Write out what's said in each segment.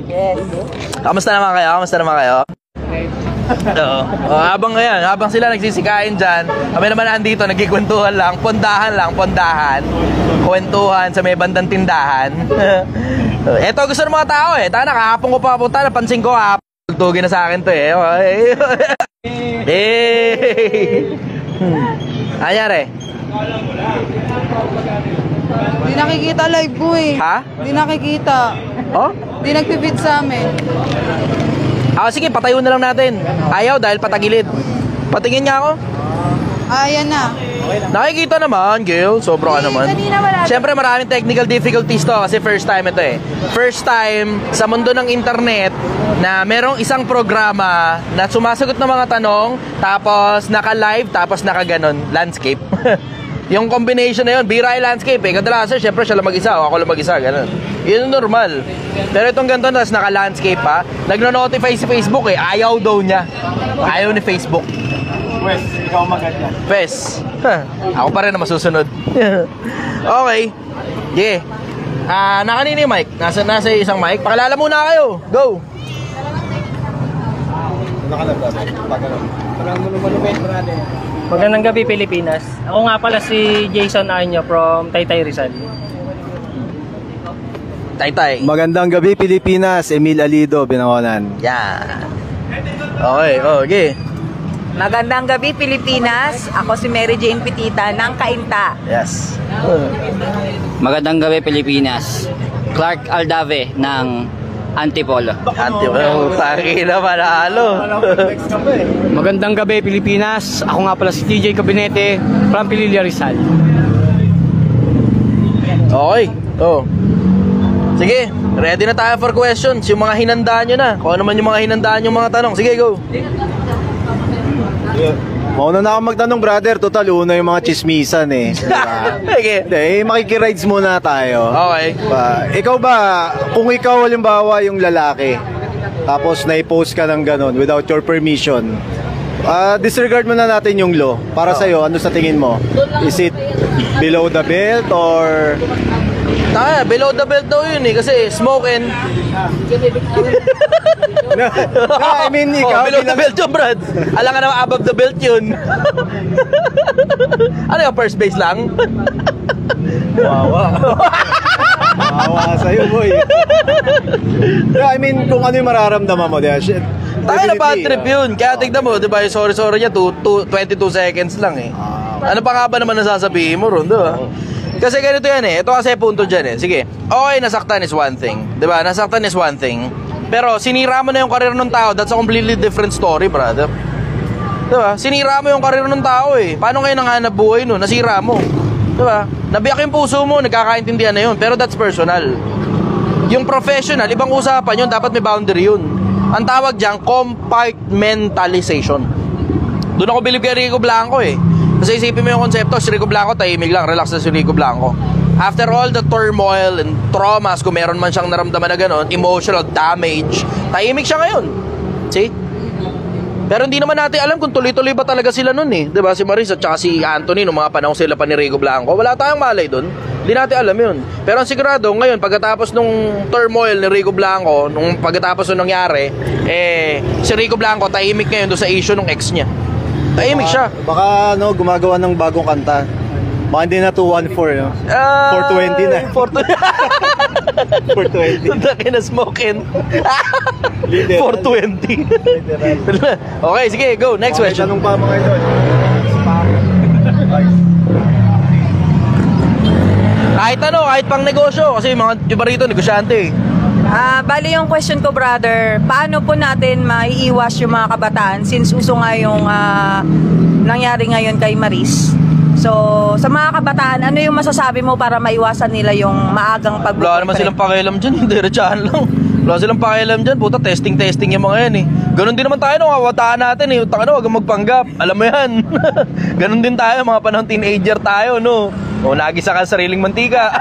Yes. Kamusta naman kayo? Kamusta naman kayo? Oo. Habang sila nagsisikain dyan, kami naman andito, nagkikwentuhan lang, pondahan. Kwentuhan sa may bandang tindahan. Eto gusto ng mga tao eh. Tana, kahapon ko pa punta, napansin ko tugin na sa akin to eh. Anyari? Di nakikita live ko eh. Ha? Di nakikita. Oh? Di nagpipit sa amin. Sige, patayo na lang natin. Ayaw dahil patagilid. Patingin nga ako. Ayan na. Nakikita naman, Gil. Sobra ka naman. Siyempre maraming technical difficulties to kasi first time ito eh. First time sa mundo ng internet na merong isang programa na sumasagot ng mga tanong, tapos naka-live, tapos naka-ganon, landscape. Yung combination na yun, bira yung landscape eh. Kadalasan, syempre siya lang mag-isa o ako lang mag-isa, gano'n. Yun yung normal. Pero itong ganito, tapos naka-landscape pa, nagno-notify si Facebook eh, ayaw daw niya. Ayaw ni Facebook. Wes, ikaw magad yan. Wes, ako pa rin na masusunod. Okay. Yeah. Nakanina yung mic? Nasa isang mic? Pakilala muna kayo. Go! Magandang gabi, Pilipinas. Ako nga pala si Jason Año from Taytay, Rizal. Taytay. Magandang gabi, Pilipinas. Emil Alido, Binawanan. Yan. Okay. Magandang gabi, Pilipinas. Ako si Mary Jane Pitita ng Cainta. Yes. Magandang gabi, Pilipinas. Clark Aldave ng Antipolo. Antipolo. Takina manalo. Magandang gabi, Pilipinas. Ako nga pala si TJ Cabinete from Pililla, Rizal. Okay. Sige, ready na tayo for questions. Yung mga hinandaan nyo na. Kung ano man yung mga hinandaan yung mga tanong. Sige, go. Mauna na ako magtanong, brother. Total, una yung mga chismisan eh. Okay. Hindi, makikirides muna tayo. Okay. Ikaw ba, kung ikaw halimbawa yung lalaki, tapos na-post ka ng ganon without your permission, disregard muna natin yung law. Para sa'yo, ano sa tingin mo? Is it below the belt or... Below the belt daw yun eh. Kasi smoke and... I mean, ikaw... below the belt yun, Brad. Alam ka naman, above the belt yun. Ano yung first base lang? Wawa sa'yo, boy. I mean, kung ano yung mararamdaman mo, tayo na bad trip yun. Kaya tignan mo, diba yung sorry niya 22 seconds lang eh. Ano pa nga ba naman nasasabihin mo ron, diba? Kasi ganito yan eh. Ito kasi punto dyan eh. Sige, okay, nasaktan is one thing, diba? Nasaktan is one thing. Pero sinira mo na yung karir ng tao, that's a completely different story, brother. Diba? Sinira mo yung karir ng tao eh. Paano kayo nanghanap buhay nun? Nasira mo. Diba? Nabiyak yung puso mo, nagkakaintindihan na yun. Pero that's personal. Yung professional, ibang usapan yun. Dapat may boundary yun. Ang tawag dyan, compartmentalization. Doon ako bilib kay Rico Blanco eh. Kasi isipin mo yung konsepto, si Rico Blanco, tahimik lang, relax na si Rico Blanco. After all the turmoil and traumas, kung meron man siyang naramdaman na gano'n, emotional damage, tahimik siya ngayon. See? Pero hindi naman natin alam kung tuloy-tuloy ba talaga sila nun eh. Diba? Si Marisa at si Anthony, nung mga panahon sila pa ni Rico Blanco, wala tayong malay dun. Hindi natin alam yun. Pero ang sigurado, ngayon, pagkatapos nung turmoil ni Rico Blanco, nung pagkatapos nung nangyari, si Rico Blanco, tahimik ngayon doon sa issue ng ex niya. Tahimik siya. Baka gumagawa ng bagong kanta. Baka hindi na 214, no? 420 na. 420. Tundaki na smokin. 420. Okay, sige, go. Next question. Tanong pa mga idol. Kahit pang negosyo. Kasi mga iba rito, negosyante eh. Bali yung question ko, brother, paano po natin maiiwas yung mga kabataan since uso nga yung nangyari ngayon kay Maris? So, sa mga kabataan, ano yung masasabi mo para maiwasan nila yung maagang pag-boyfriend? Wala naman silang pakialam dyan, diretsahan lang. Wala silang pakialam dyan, puta, testing yung mga yan eh. Ganon din naman tayo nung kawataan natin eh. Huwag magpanggap, alam mo yan. Ganon din tayo, mga panahon teenager tayo, no? O, nagisa ka sariling mantika.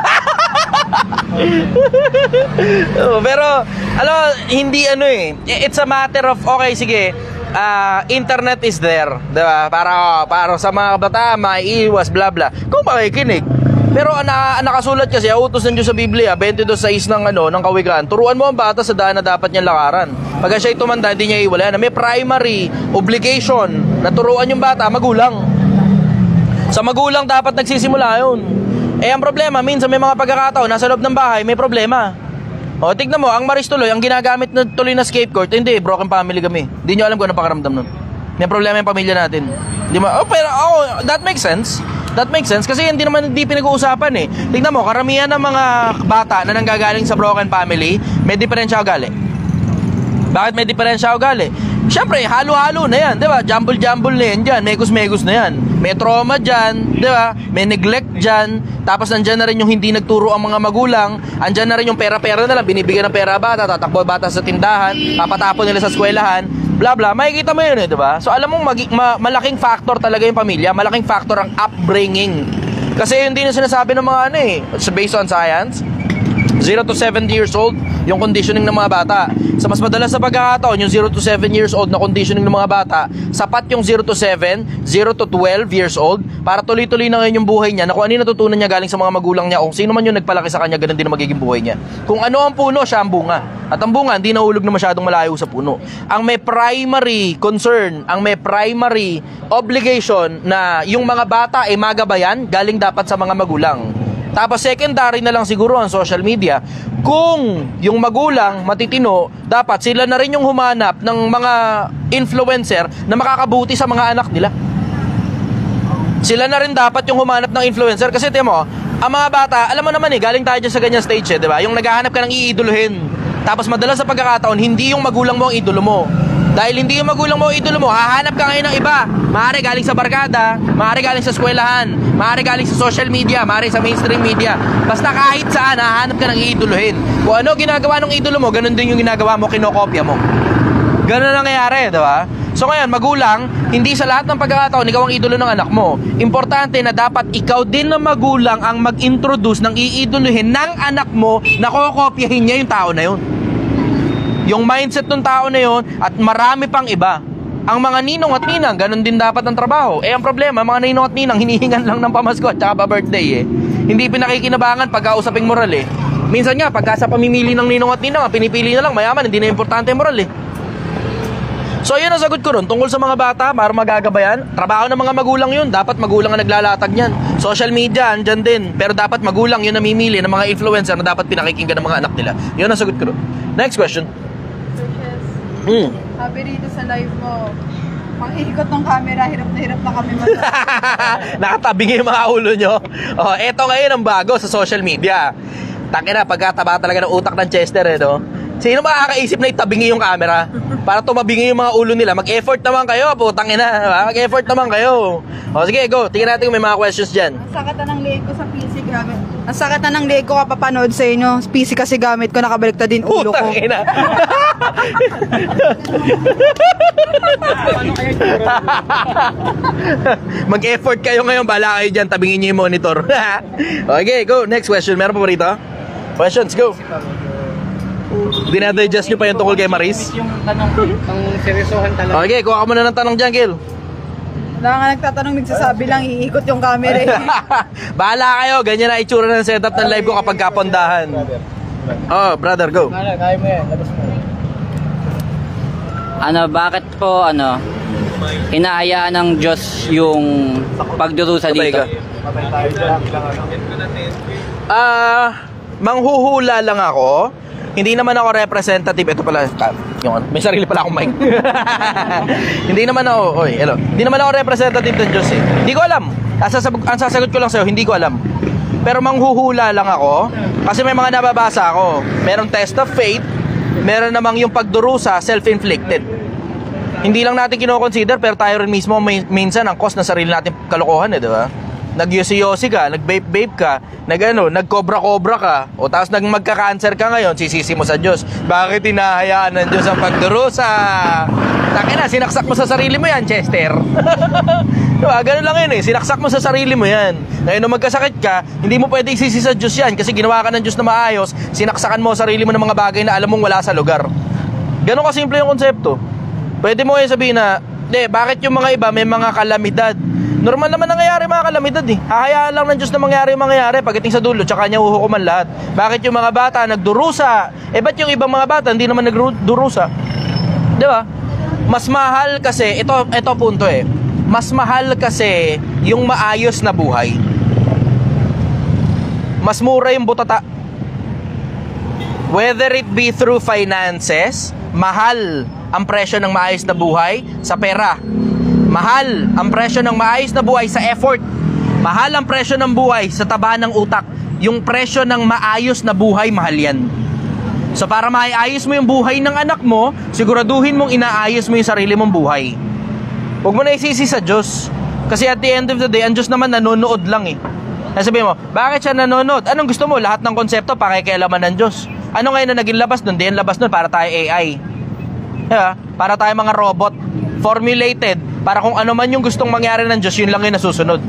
Pero, hindi it's a matter of, okay, sige, internet is there, diba? Para sa mga bata, maiiwas, bla bla. Kung makikinig, Pero nakasulat kasi, utos ng Diyos sa Biblia, 22:6 ng Kawikaan, turuan mo ang bata sa daan na dapat niyang lakaran. Pagka siya'y tumanda, hindi niya iwala na may primary obligation na turuan yung bata, magulang. Sa magulang dapat nagsisimula yun. Eh ang problema, minsan may mga pagkakataon, nasa loob ng bahay, may problema. O, tignan mo, ang Maris tuloy, ang ginagamit na tuloy na scapegoat, hindi, broken family kami. Hindi nyo alam kung ano pakaramdam nun. May problema yung pamilya natin. That makes sense. That makes sense kasi hindi pinag-uusapan eh. Tignan mo, karamihan ng mga bata na nanggagaling sa broken family, may diferensya ugali. Bakit may diferensya ugali? Siyempre, halo-halo na yan, di ba? Jumble-jumble na yan dyan, megus-megus na yan. May trauma dyan, di ba? May neglect dyan. Tapos nandyan na rin yung hindi nagturo ang mga magulang. Andyan na rin yung pera-pera na lang, binibigyan ng pera bata, tatakbo bata sa tindahan, papatapon nila sa eskwelahan, bla bla. Makikita mo yun eh, di ba? So alam mong malaking factor talaga yung pamilya, malaking factor ang upbringing. Kasi hindi na sinasabi ng mga based on science, 0 to 7 years old, yung conditioning ng mga bata. Sa mas madalas sa pagkakataon, yung 0 to 7 years old na conditioning ng mga bata, sapat yung 0 to 7, 0 to 12 years old, para tuloy-tuloy na ngayon yung buhay niya, na kung ano yung natutunan niya galing sa mga magulang niya, kung sino man yung nagpalaki sa kanya, ganun din ang magiging buhay niya. Kung ano ang puno, siya ang bunga. At ang bunga, hindi nahulog na masyadong malayo sa puno. Ang may primary concern, ang may primary obligation na yung mga bata ay magabayan, galing dapat sa mga magulang. Tapos secondary na lang siguro ang social media. Kung yung magulang matitino, dapat sila na rin yung humanap ng mga influencer na makakabuti sa mga anak nila. Sila na rin dapat yung humanap ng influencer. Kasi tiyan mo, ang mga bata, alam mo naman galing tayo dyan sa ganyan stage di ba? Yung naghahanap ka ng iiduluhin. Tapos madalas sa pagkakataon, hindi yung magulang mo ang idolo mo. Dahil hindi yung magulang mo idolo mo, hahanap ka ngayon ng iba. Maaari galing sa barkada, maaari galing sa eskwelahan, maaari galing sa social media, maaari sa mainstream media. Basta kahit saan, hahanap ka ng iiduluhin. Kung ano ginagawa ng idolo mo, ganun din yung ginagawa mo, kinokopya mo. Ganun ang nangyayari, diba? So ngayon, magulang, hindi sa lahat ng pagkakataon ikaw ang idolo ng anak mo. Importante na dapat ikaw din na magulang ang mag-introduce ng iiduluhin ng anak mo na kokopyahin niya yung tao na yun. Yung mindset ng tao na yun at marami pang iba. Ang mga ninong at ninang, ganun din dapat ang trabaho. Eh ang problema, mga ninong at ninang hinihingan lang ng pamasko at saka pa-birthday Hindi pinakikinabangan pagkausaping moral Minsan nga, pagka sa pamimili ng ninong at ninang, pinipili na lang mayaman, hindi na importante moral So yun ang sagot ko ron, tungkol sa mga bata, para magagabayan. Trabaho ng mga magulang yun, dapat magulang ang naglalatag niyan. Social media, andyan din. Pero dapat magulang yun namimili ng mga influencer na dapat pinakikinggan ng mga anak nila. Yun ang sagot ko ron. Next question. Sabi rito sa live mo, pang-ikot ng camera, hirap na kami Nakatabing yung mga ulo nyo. Eto ngayon ang bago sa social media. Tangina, pagkataba talaga ng utak ng Chester no? Sino makakaisip na itabingi yung camera para tumabingi yung mga ulo nila? Mag-effort naman kayo, putang ina. Mag-effort naman kayo. Sige, go. Tingnan natin kung may mga questions dyan. Ang sakit na ng leeg ko sa PC gamit. Ang sakit na ng leeg ko kapapanood sa inyo. PC kasi gamit ko, nakabaliktad din ulo ko. Putang ina. Mag-effort kayo ngayon, bala kayo dyan, tabingin nyo yung monitor. Okay, go. Next question. Meron pa ba rito? Questions, go. Dinadigest nyo pa yung tungkol kay Maris? Yung tanong, ang seryosohan talaga. Okay, kuha ka muna ng tanong dyan, Gil. Wala nga nagtatanong, nagsasabi lang, iikot yung camera Bahala kayo, ganyan na itsura ng setup ng live ko kapag kapondahan. Brother, go. Kaya mo yan, labas mo. Bakit po, hinahayaan ng Diyos yung pagdurusa dito? Manghuhula lang ako. Hindi naman ako representative. Ito pala, may sarili pala akong mic. Hindi naman ako, hindi naman ako representative ng Diyos Hindi ko alam. Ang sasagot ko lang sa'yo, hindi ko alam. Pero manghuhula lang ako kasi may mga nababasa ako. Merong test of faith, meron namang yung pagdurusa, self-inflicted. Hindi lang natin kinoconsider, pero tayo rin mismo minsan ang cause ng sarili natin kalokohan di ba? Nag-yosi-yosi ka, nag-vape-vape ka, nag-cobra-cobra ka, o tapos magka-cancer ka ngayon, sisisi mo sa Diyos. Bakit hinahayaan ng Diyos ang pagdurusa? Takina, sinaksak mo sa sarili mo yan, Chester. Diba? Ganun lang yun sinaksak mo sa sarili mo yan. Ngayon nung magkasakit ka, hindi mo pwede isisi sa Diyos yan kasi ginawa ka ng Diyos na maayos, sinaksakan mo sarili mo ng mga bagay na alam mong wala sa lugar. Ganun kasimple yung konsepto. Pwede mo sabihin na, bakit yung mga iba may mga kalamidad, Normal naman nangyayari mga kalamidad eh. Hahayaan lang ng Diyos na mangyari yung mangyayari. Pagdating sa dulo, tsaka niya uhukuman lahat. Bakit yung mga bata nagdurusa? Ba't yung ibang mga bata hindi naman nagdurusa? Di ba? Mas mahal kasi, ito punto eh. Mas mahal kasi yung maayos na buhay. Mas mura yung butata. Whether it be through finances, mahal ang presyo ng maayos na buhay sa pera. Mahal ang presyo ng maayos na buhay sa effort. Mahal ang presyo ng buhay sa taba ng utak. Yung presyo ng maayos na buhay, mahal yan. So para maayos mo yung buhay ng anak mo, siguraduhin mong inaayos mo yung sarili mong buhay. Huwag mo na isisi sa Diyos. Kasi at the end of the day, ang Diyos naman nanonood lang eh. Sabihin mo, bakit siya nanonood? Anong gusto mo? Lahat ng konsepto, pakikialaman ng Diyos. Ano ngayon na naging labas nun? Di yan labas nun para tayo AI. Yeah, para tayo mga robot. Formulated para kung ano man yung gustong mangyari ng Diyos, yun lang yung nasusunod.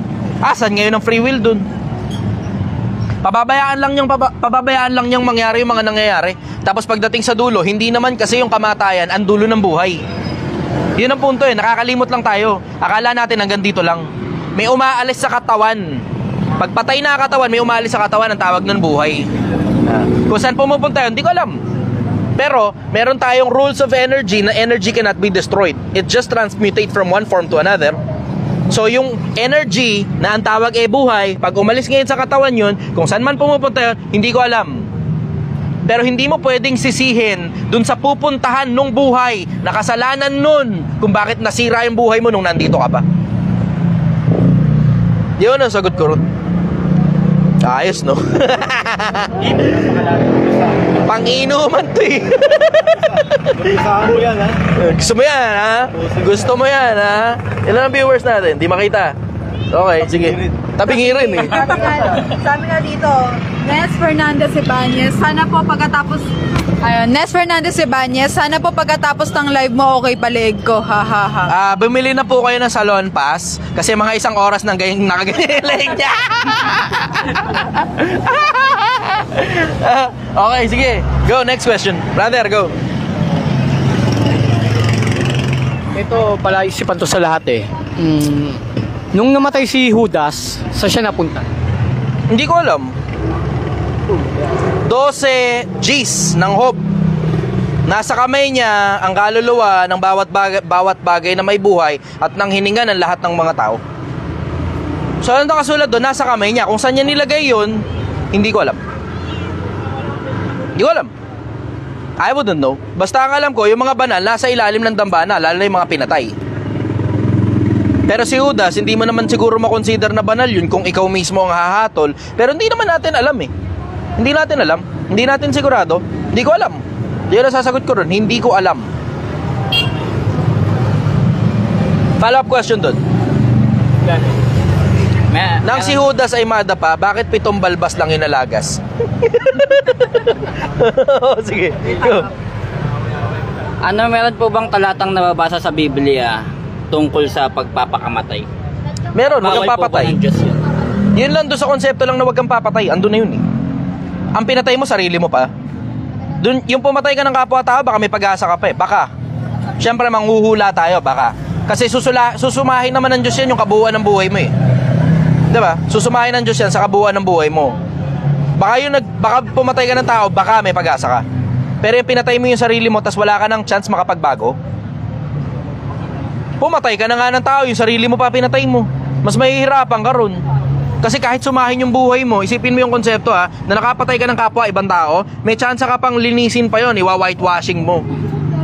Asan ngayon ang free will dun? Pababayaan lang niyang mangyari yung mga nangyayari. Tapos pagdating sa dulo, hindi naman kasi yung kamatayan ang dulo ng buhay. Yun ang punto eh, nakakalimot lang tayo. Akala natin hanggang dito lang. May umaalis sa katawan. Pagpatay na katawan, may umaalis sa katawan, ang tawag ng buhay. Kung saan pumupunta yun, hindi ko alam. Pero, meron tayong rules of energy na energy cannot be destroyed. It just transmutate from one form to another. So, yung energy na ang tawag buhay, pag umalis ngayon sa katawan yun, kung saan man pumupunta yun, hindi ko alam. Pero hindi mo pwedeng sisihin dun sa pupuntahan nung buhay na kasalanan nun kung bakit nasira yung buhay mo nung nandito ka pa. Yun ang sagot ko ron. Ayos, no? Pang-inuman to eh. Saan mo yan, ha? Gusto mo yan, ha? Gusto mo yan, ha? Ilan ang viewers natin? Di makita. Okay, sige. Tabingirin eh. Sabi nga dito, Nes Fernandez Ibanez, sana po pagkatapos ng live mo okay palig ko, ha ha ha. Bumili na po kayo ng salon pass kasi mga 1 oras nang ganyan nakaganyan niya. Okay, sige. Go, next question. Brother, go. Ito pala isipan to sa lahat eh. Nung namatay si Judas, saan siya napunta? Hindi ko alam. 12 G's ng hope. Nasa kamay niya ang kaluluwa ng bawat bagay na may buhay at nang hininga ng lahat ng mga tao. So ano nakasulat doon? Nasa kamay niya. Kung saan niya nilagay yun, hindi ko alam. Hindi ko alam. I wouldn't know. Basta ang alam ko, yung mga banal nasa ilalim ng dambana, lalo na yung mga pinatay. Pero si Judas, hindi mo naman siguro makonsider na banal yun kung ikaw mismo ang hahatol. Pero hindi naman natin alam eh. Hindi natin alam. Hindi natin sigurado. Hindi ko alam. Yun ang sasagot ko ron. Hindi ko alam. Follow-up question doon. Nang si Judas ay madapa, bakit 7 balbas lang yung nalagas? Sige, go. Ano, meron po bang talatang nababasa sa Biblia tungkol sa pagpapakamatay? Meron, wag kang Bawal po ba papatay. ng Diyos yun? Yun lang doon sa konsepto lang na wag kang papatay. Andun na yun eh. Ang pinatay mo, sarili mo pa. Dun, yung pumatay ka ng kapwa-tao, baka may pag-asa ka pa eh. Baka. Siyempre, manghuhula tayo, baka. Kasi susumahin naman ng Diyos yan yung kabuuan ng buhay mo eh. Diba? Susumahin ng Diyos yan sa kabuuan ng buhay mo. Baka pumatay ka ng tao, baka may pag-asa ka. Pero yung pinatay mo yung sarili mo, tas wala ka ng chance makapagbago. Pumatay ka na nga ng tao, yung sarili mo pa pinatay mo. Mas mahihirapan ka ron. Kasi kahit sumahin yung buhay mo, isipin mo yung konsepto na nakapatay ka ng kapwa ibang tao, may chance ka pang linisin pa yon, iwa-whitewashing mo.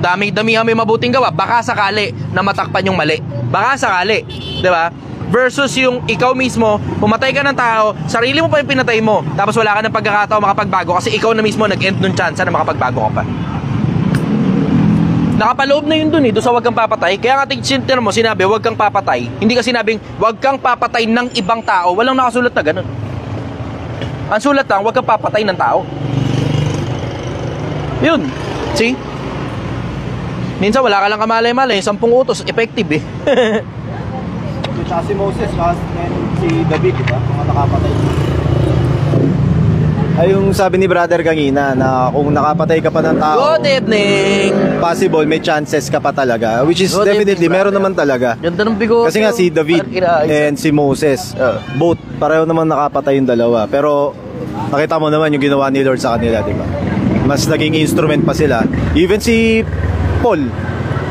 Dami-dami may mabuting gawa, baka sakali na matakpan yung mali. Baka sakali, 'di ba? Versus yung ikaw mismo, pumatay ka ng tao, sarili mo pa yung pinatay mo, tapos wala ka ng pagkakataon makapagbago kasi ikaw na mismo nag-end nung chance na makapagbago ka pa. Nakapaloob na yun dun doon sa wag kang papatay. Kaya nga tingin mo, sinabi wag kang papatay. Hindi ka sinabing wag kang papatay ng ibang tao. Walang nakasulat na ganun. Ang sulat lang, wag kang papatay ng tao. Yun. See? Minsan wala ka lang kamalay-malay, 10 utos, effective eh. Tsaka si Moses, si David, diba? Mga nakapatay. Ay, yung sabi ni brother kanina na kung nakapatay ka pa ng tao, Good evening! possible may chances ka pa talaga. Which is Good definitely, evening, meron brother. naman talaga. Ganda ng bigote. Kasi nga si David and si Moses, both pareho naman nakapatay yung dalawa. Pero nakita mo naman yung ginawa ni Lord sa kanila, di ba? Mas naging instrument pa sila. Even si Paul,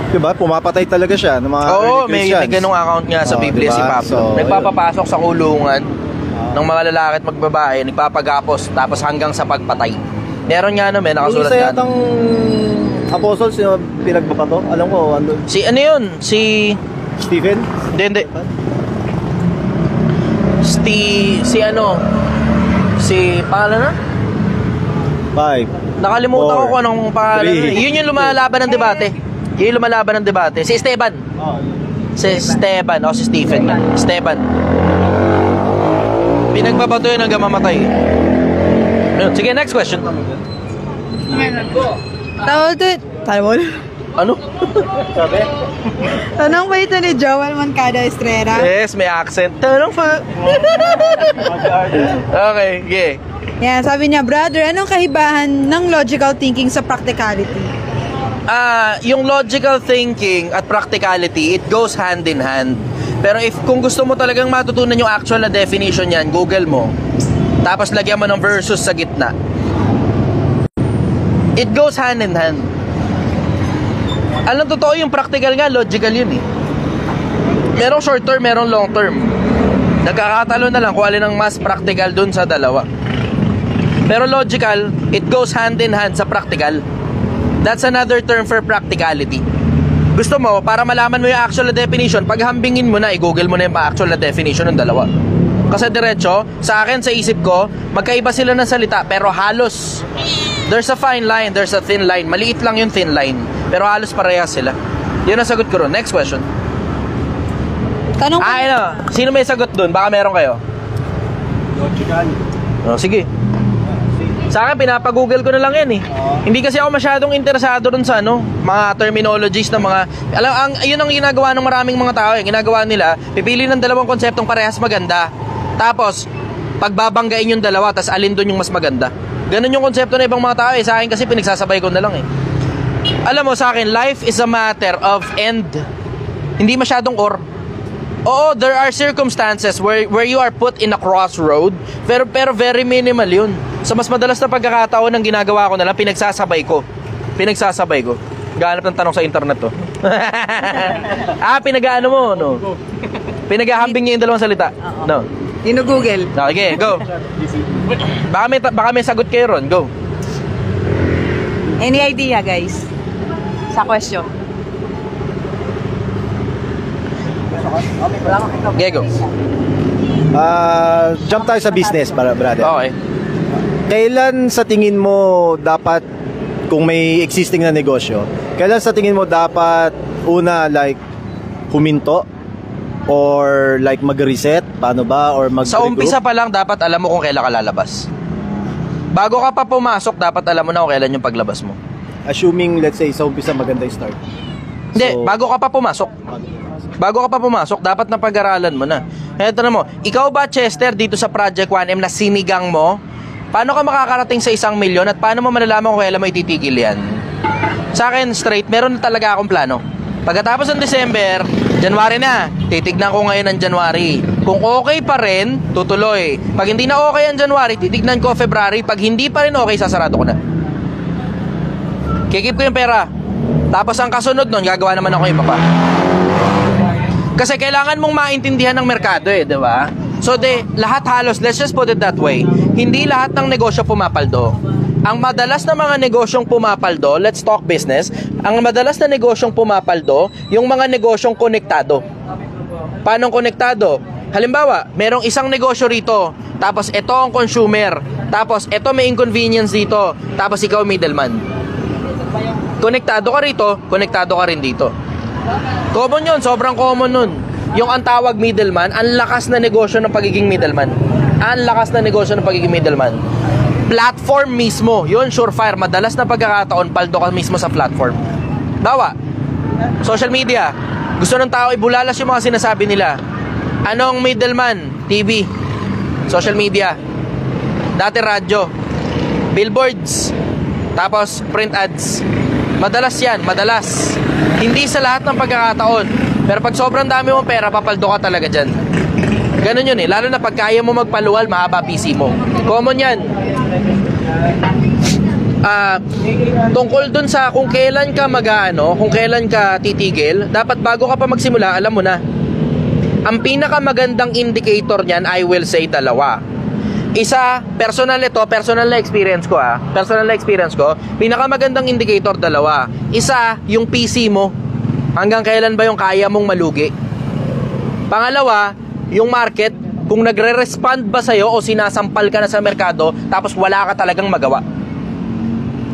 di ba? Pumapatay talaga siya ng mga Oo, early may Christians. ganung account nga sa Oo, Biblia diba? si Pablo. So, Nagpapapasok sa kulungan ng mga lalaki at magbabae, nagpapagapos, tapos hanggang sa pagpatay. Meron nga naman, Yung nakasulat isa nga. yatang apostles yung pinagbabato, alam ko, ano, Si ano yun? Si... Stephen? Hindi. Si ano? Si... Pangalan na? 5. Nakalimutan ko kung anong pangalan. Three. Yun yung lumalaban ng debate. Yun yung lumalaban ng debate. Si Esteban. Si Esteban. O si Stephen. Esteban. Pinagbabato yun hanggang mamatay. Yun. Sige, next question. Tawol? Ano? Tanong ba ito ni Joel Moncada Estrella? Yes, may accent. Tanong pa. Okay, okay. Yan, sabi niya, brother, anong kahibahan ng logical thinking sa practicality? Yung logical thinking at practicality, it goes hand in hand. Pero kung gusto mo talagang matutunan yung actual na definition yan, Google mo. Tapos lagyan mo ng versus sa gitna. It goes hand in hand. Alam, totoo yung practical nga, logical yun eh. Merong short term, merong long term. Nagkakatalo na lang kung alin ang mas practical dun sa dalawa. Pero logical, it goes hand in hand sa practical. That's another term for practicality. Gusto mo, para malaman mo yung actual na definition, paghambingin mo na, i-google mo na yung actual na definition ng dalawa. Kasi diretso, sa akin, sa isip ko, magkaiba sila ng salita, pero halos. There's a fine line, there's a thin line. Maliit lang yung thin line, pero halos parehas sila. Yun ang sagot ko ron. Next question. Tanong ko, Sino may sagot dun? Baka meron kayo. Logical. Oh, sige. Sa akin, pinapag-google ko na lang yan eh. Hindi kasi ako masyadong interesado dun sa mga terminologies ng mga... Yun ang ginagawa ng maraming mga tao eh. Ginagawa nila, pipili ng dalawang konseptong parehas maganda. Tapos, pagbabanggain yung dalawa, tas alin dun yung mas maganda. Ganun yung konsepto ng ibang mga tao eh. Sa akin kasi pinagsasabay ko na lang eh. Alam mo, sa akin, life is a matter of end. Hindi masyadong or. Oo, there are circumstances where you are put in a crossroad, pero very minimal yun. Sa mas madalas na pagkakataon ng ginagawa ko na lang, pinagsasabay ko. Gahanap ng tanong sa internet to. Pinag-ano mo, no? Pinag-ahambing niya yung dalawang salita. No. Google. Okay, go. Baka may sagot kayo ron. Go. Any idea, guys? Sa question. Okay, go. Jump tayo sa business, brother. Okay. Kailan sa tingin mo dapat, kung may existing na negosyo, kailan sa tingin mo dapat una like huminto or like mag-reset? Paano ba? Or Sa umpisa pa lang, dapat alam mo kung kailan ka lalabas. Bago ka pa pumasok, dapat alam mo na kung kailan yung paglabas mo. Assuming, let's say, sa umpisa maganda yung start. Hindi, So, bago ka pa pumasok, dapat na pag-aralan mo na. Eto na mo, ikaw ba, Chester, dito sa Project 1M na sinigang mo? Paano ka makakarating sa 1 milyon at paano mo malalaman kung kailan mo ititigil yan? Sa akin, straight, meron na talaga akong plano. Pagkatapos ng December, January na, titignan ko ngayon ng January. Kung okay pa rin, tutuloy. Pag hindi na okay ang January, titignan ko February. Pag hindi pa rin okay, sasarado ko na. Kikip ko yung pera. Tapos ang kasunod nun, gagawa naman ako yung iba pa. Kasi kailangan mong maintindihan ng merkado eh, di ba? So lahat halos, let's just put it that way, hindi lahat ng negosyo pumapaldo. Ang madalas na mga negosyong pumapaldo, let's talk business, ang madalas na negosyong pumapaldo, yung mga negosyong konektado. Paano konektado? Halimbawa, merong isang negosyo rito, tapos ito ang consumer, tapos ito may inconvenience dito, tapos ikaw middleman. Konektado ka rito, konektado ka rin dito. Common yun, sobrang common nun. Yung ang tawag middleman, ang lakas na negosyo ng pagiging middleman. Platform mismo, yun surefire, madalas na pagkakataon, paldo ka mismo sa platform. Bawa, social media, gusto ng tao ibulalas yung mga sinasabi nila. Anong middleman? TV, social media, dati radyo. Billboards. Tapos print ads. Madalas yan, madalas. Hindi sa lahat ng pagkakataon. Pero pag sobrang dami mong pera, papaldo ka talaga dyan. Ganun yun eh. Lalo na pag kaya mo magpaluwal, mahaba PC mo. Common yan. Tungkol dun sa kung kailan ka kung kailan ka titigil, dapat bago ka pa magsimula, alam mo na. Ang pinakamagandang indicator niyan, I will say dalawa. Isa, personal na experience ko personal na experience ko, pinakamagandang indicator dalawa. Isa, yung PC mo. Hanggang kailan ba yung kaya mong malugi? Pangalawa, yung market, kung nagre-respond ba sa'yo o sinasampal ka na sa merkado, tapos wala ka talagang magawa.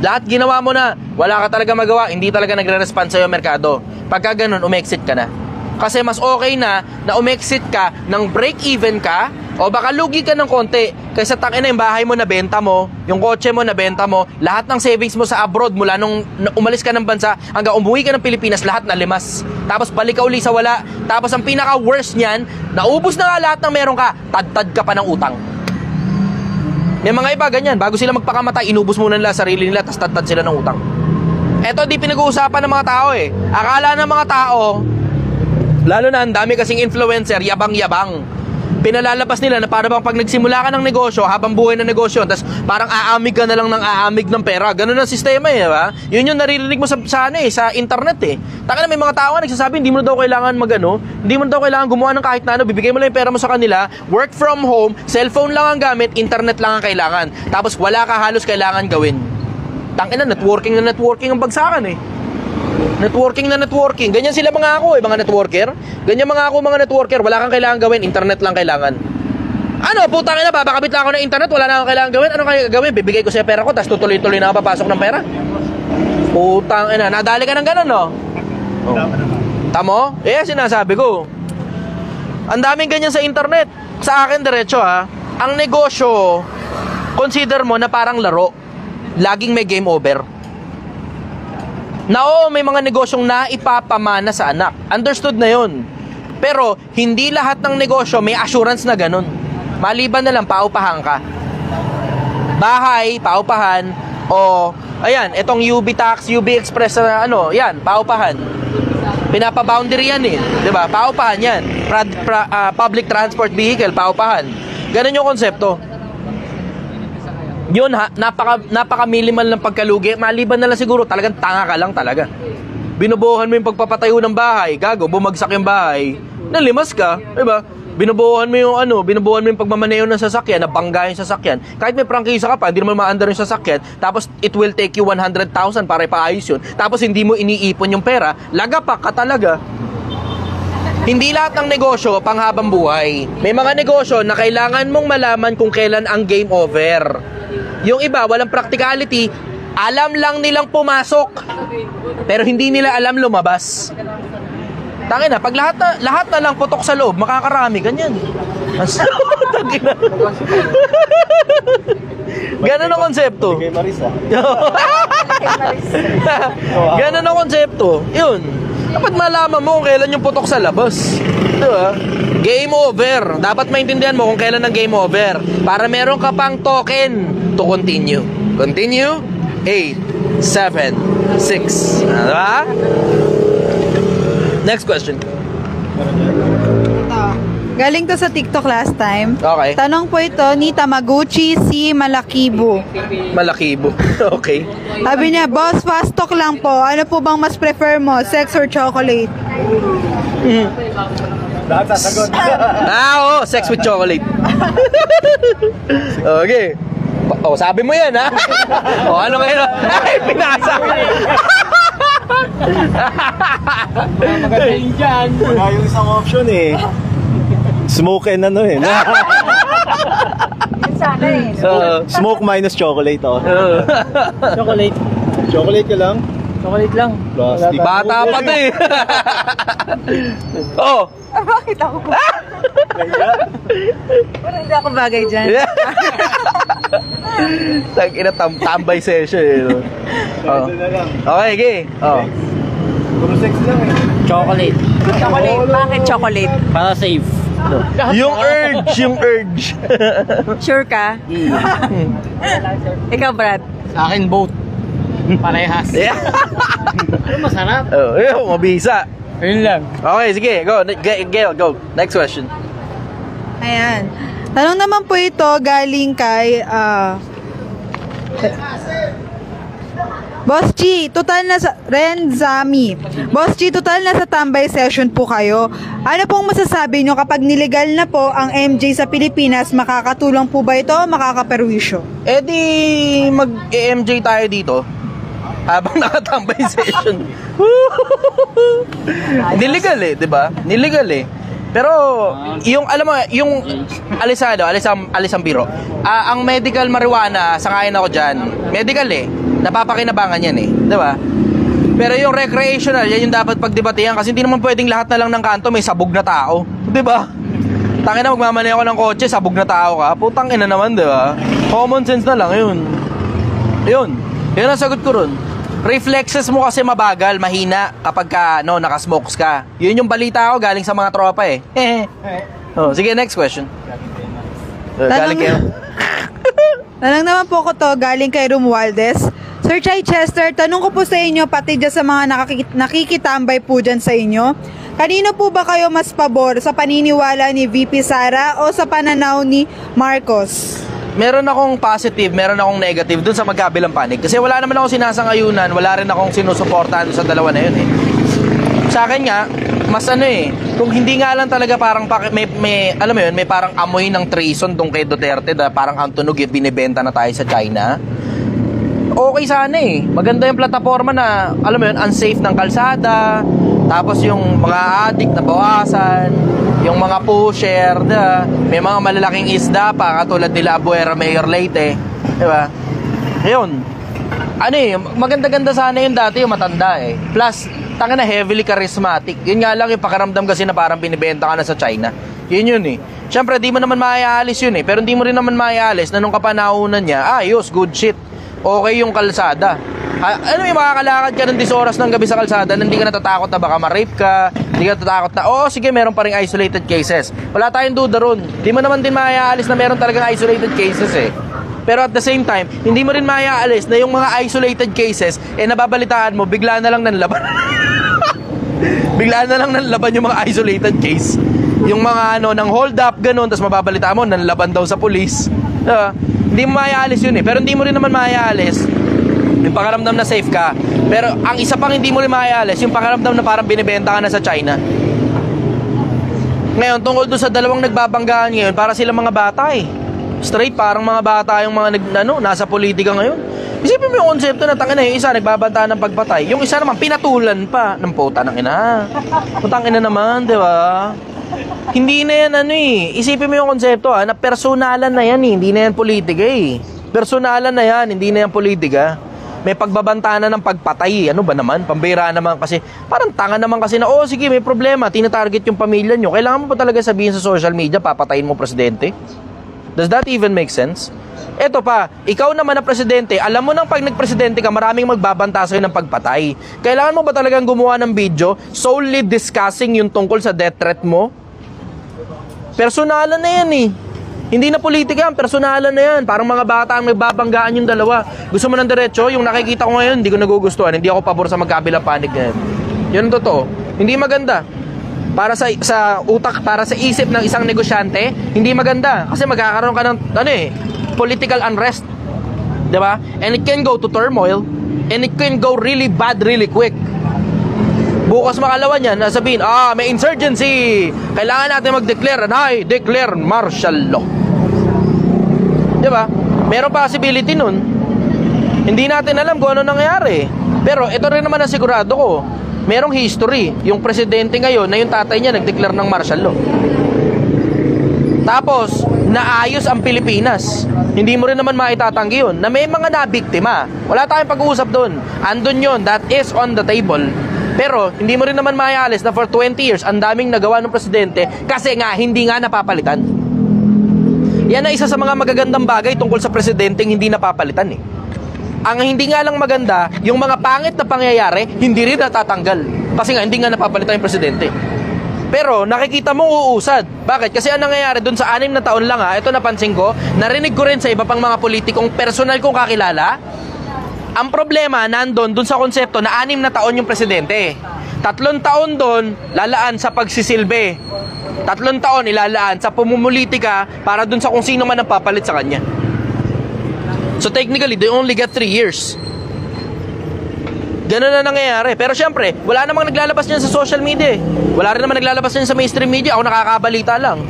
Lahat ginawa mo na, wala ka talaga magawa, hindi talaga nagre-respond sa'yo merkado. Pagka ganun, umexit ka na. Kasi mas okay na umexit ka ng break-even ka o baka lugi ka ng konti. Kaysa tangina yung bahay mo na benta mo, yung kotse mo na benta mo, lahat ng savings mo sa abroad mula nung umalis ka ng bansa hanggang umuwi ka ng Pilipinas, lahat na limas. Tapos balik ka uli sa wala. Tapos ang pinaka-worst niyan, naubos na nga lahat ng meron ka, tad-tad ka pa ng utang. May mga iba ganyan, bago sila magpakamatay, inubos muna nila sarili nila, tas tad-tad sila ng utang. Eto, di pinag-uusapan ng mga tao eh. Akala ng mga tao, lalo na ang dami kasing influencer, yabang-yabang. Pinalalabas nila na para bang pag nagsimula ka ng negosyo, habang buhay ng negosyo, tas parang aamig ka na lang ng aamig ng pera. Ganun ang sistema eh, ba? Yun yung naririnig mo sa internet eh. Taka na may mga tao nagsasabi, hindi mo na daw kailangan hindi mo na daw kailangan gumawa ng kahit na ano, bibigay mo lang yung pera mo sa kanila, work from home, cellphone lang ang gamit, internet lang ang kailangan. Tapos wala ka halos kailangan gawin. Tangina, networking ang bagsakan eh. Networking. Ganyan sila mga networker. Ganyan mga networker. Wala kang kailangan gawin, internet lang kailangan. Ano, putang ina, babakabit lang ako ng internet, wala na akong kailangan gawin. Ano kaya gawin? Bibigay ko sa pera ko, tapos tutuloy-tuloy na papasok ng pera. Putang ina, nadali ka ng ganun, no? Oh. Tamo? Sinasabi ko. Ang daming ganyan sa internet. Sa akin, diretso ang negosyo, consider mo na parang laro. Laging may game over. May mga negosyong naipapamana sa anak. Understood na yun. Pero, hindi lahat ng negosyo may assurance na ganun. Maliban na lang, paupahan ka. Bahay, paupahan. O, ayan, itong UB Tax, UB Express na yan, paupahan. Pinapa-boundary yan eh. Diba? Paupahan yan. Public transport vehicle, paupahan. Ganun yung konsepto. Yun napaka-minimal ng pagkalugi. Maliban na lang siguro, talagang tanga ka lang talaga. Binubuhan mo yung pagpapatayo ng bahay, gago, bumagsak yung bahay, nalimas ka, diba? Binubuhan mo yung pagmamaneho ng sasakyan, nabangga yung sasakyan. Kahit may prangkisa ka pa, hindi naman maandar yung sasakyan, tapos it will take you 100,000 para ipaayos yun. Tapos hindi mo iniipon yung pera, lagapak ka talaga. Hindi lahat ng negosyo panghabang buhay. May mga negosyo na kailangan mong malaman kung kailan ang game over. Yung iba, walang practicality, alam lang nilang pumasok, pero hindi nila alam lumabas. Tangina, pag lahat na lang putok sa loob, makakarami, ganyan. Ganun ang konsepto. Kay Marisa. Ganun ang konsepto. Yun. Dapat malaman mo kung kailan yung putok sa labas. Diba? Game over. Dapat maintindihan mo kung kailan ang game over. Para meron ka pang token to continue. Continue. 8, 7, 6. Diba? Next question. Ito. Galing to sa TikTok last time. Okay. Tanong po ito ni Tamaguchi si Malakibo. Malakibo. Okay. Sabi niya, boss, fast talk lang po. Ano po bang mas prefer mo, sex or chocolate? Lahat sasagot. Oo, sex with chocolate. Okay. Sabi mo yan, ha? Ano ngayon? Ay, pinasa. Magaling dyan. Wala yung isang option eh. Smoke and Yun sana eh. Smoke minus chocolate Chocolate. Chocolate ka lang? Chocolate lang. Plastic. Bata pa to eh. Oh. Bakit ako? Parang hindi ako bagay dyan. Tag-ina, tambay session eh. No? Oh. Okay, okay. Oh. Puro sex lang eh. Chocolate. Chocolate. Bakit chocolate? Para safe. Yung urge. Sure ka? Ikaw, Brad? Sa akin, both. Parehas. Yeah. Masarap. Mabisa. Ayun lang. Okay, sige, go. Gail, go. Next question. Ayan. Tanong naman po ito galing kay Boss G, total na sa Renzami. Boss G, total na sa tambay session po kayo. Ano pong masasabi nyo kapag nilegal na po ang MJ sa Pilipinas, makakatulong po ba ito o makakaperwisyo? Eh di mag-MJ tayo dito habang nakatambay session. Nilegal eh, 'di ba? Nilegal eh. Pero yung alam mo, yung alisang biro. Ang medical marijuana, sangayon ako diyan. Medical eh. Napapakinabangan yan eh, 'di ba? Pero yung recreational, yan yung dapat pagdebatehan kasi hindi naman pwedeng lahat na lang ng kanto may sabog na tao, 'di ba? Tangina na magmamanay ako ng kotse, sabog na tao ka. Putang ina naman, 'di ba? Common sense na lang 'yun. 'Yun ang sagot ko ron. Reflexes mo kasi mabagal, mahina kapag nakasmokes ka. Yun yung balita ko galing sa mga tropa eh. Sige, next question. Galing kayo. Tanong naman po ko to galing kay Romualdez. Sir Chichester, tanong ko po sa inyo pati dyan sa mga nakikitambay po dyan sa inyo. Kanino po ba kayo mas pabor, sa paniniwala ni VP Sara o sa pananaw ni Marcos? Meron akong positive, meron akong negative dun sa magkabilang panig. Kasi wala naman akong sinasangayunan, wala rin akong sinusuportahan sa dalawa na yun eh. Sa akin nga, mas kung hindi nga lang talaga parang alam mo yun, may parang amoy ng treason dun kay Duterte na parang ang tunog binibenta na tayo sa China. Okay sana eh. Maganda yung plataforma na, alam mo yun, unsafe ng kalsada, tapos yung mga addict na bawasan, yung mga pusher, may mga malalaking isda pa, katulad nila Abuera Mayor Leyte, di ba? Yun. Maganda-ganda sana yung dati, yung matanda eh. Plus, tanga na heavily charismatic. Yun nga lang yung pakiramdam kasi na parang binibenta ka na sa China. Yun eh. Siyempre, di mo naman maialis yun eh. Pero hindi mo rin naman maialis na nung kapanahunan niya, ayos, good shit. Okay yung kalsada. Yung makakalakad ka ng 10 oras ng gabi sa kalsada, hindi ka natatakot na baka ma-rape ka, hindi ka natatakot na, sige, meron pa rin isolated cases. Wala tayong duda ron. Di mo naman din maialis na meron talagang isolated cases eh. Pero at the same time, hindi mo rin maialis na yung mga isolated cases, nababalitaan mo, bigla na lang nanlaban. Bigla na lang nanlaban yung mga isolated case. Yung mga ng hold up, ganun, tapos mababalitaan mo, nanlaban daw sa police. Hindi mo maialis yun eh. Pero hindi mo rin naman maialis yung pakiramdam na safe ka. Pero ang isa pang hindi mo rin maialis, yung pakiramdam na parang binibenta ka na sa China. Ngayon, tungkol doon sa dalawang nagbabanggaan ngayon, para sila mga bata eh. Straight, parang mga bata yung mga nasa politika ngayon. Isipin mo yung konsepto na tangina, yung isa nagbabanta ng pagpatay, yung isa naman pinatulan pa ng puta ng ina. Putang ina naman, di ba? Hindi na yan isipin mo yung konsepto na personalan na yan hindi na yan politika eh. Personalan na yan, hindi na yan politika. May pagbabanta na ng pagpatay. Ano ba naman? Pambira naman kasi. Parang tanga naman kasi na, sige, may problema. Tinatarget yung pamilya nyo. Kailangan mo pa talaga sabihin sa social media, papatayin mo presidente? Does that even make sense? Eto pa, ikaw naman na presidente, alam mo nang pag nagpresidente ka, maraming magbabanta sa'yo ng pagpatay. Kailangan mo ba talagang gumawa ng video solely discussing yung tungkol sa death threat mo? Personalan na yan eh. Hindi na politika, personalan na yan. Parang mga bata ang nagbabanggaan yung dalawa. Gusto mo ng diretso? Yung nakikita ko ngayon, hindi ko nagugustuhan. Hindi ako pabor sa magkabilang panig na yan. Yun ang totoo. Hindi maganda. Para sa utak, para sa isip ng isang negosyante, hindi maganda. Kasi magkakaroon ka ng, political unrest. Diba? And it can go to turmoil. And it can go really bad, really quick. Bukas makalawa niyan, nasabihin, may insurgency. Kailangan natin mag-declare, declare martial law. Diba? Meron possibility nun. Hindi natin alam kung ano nangyari. Pero ito rin naman ang sigurado ko. Merong history. Yung presidente ngayon na yung tatay niya nag-declare ng martial law. Tapos, naayos ang Pilipinas. Hindi mo rin naman maitatanggi yun. Na may mga nabiktima. Wala tayong pag-uusap doon. Andun yun. That is on the table. Pero, hindi mo rin naman maialis na for 20 years, ang daming nagawa ng presidente kasi nga, hindi nga napapalitan. Yan na isa sa mga magagandang bagay tungkol sa presidenteng hindi napapalitan eh. Ang hindi nga lang maganda, yung mga pangit na pangyayari, hindi rin natatanggal. Kasi nga, hindi nga napapalitan yung presidente. Pero nakikita mong uusad. Bakit? Kasi ang nangyayari dun sa 6 na taon lang ito napansin ko, narinig ko rin sa iba pang mga politikong personal kong kakilala. Ang problema nandun dun sa konsepto na 6 na taon yung presidente. 3 taon dun lalaan sa pagsisilbi. 3 taon ilalaan sa pumumulitika para dun sa kung sino man ang papalit sa kanya. So technically, they only get 3 years. Ganun na nangyayari. Pero syempre, wala namang naglalabas niyan sa social media. Wala rin naman naglalabas niyan sa mainstream media. Ako nakakabalita lang.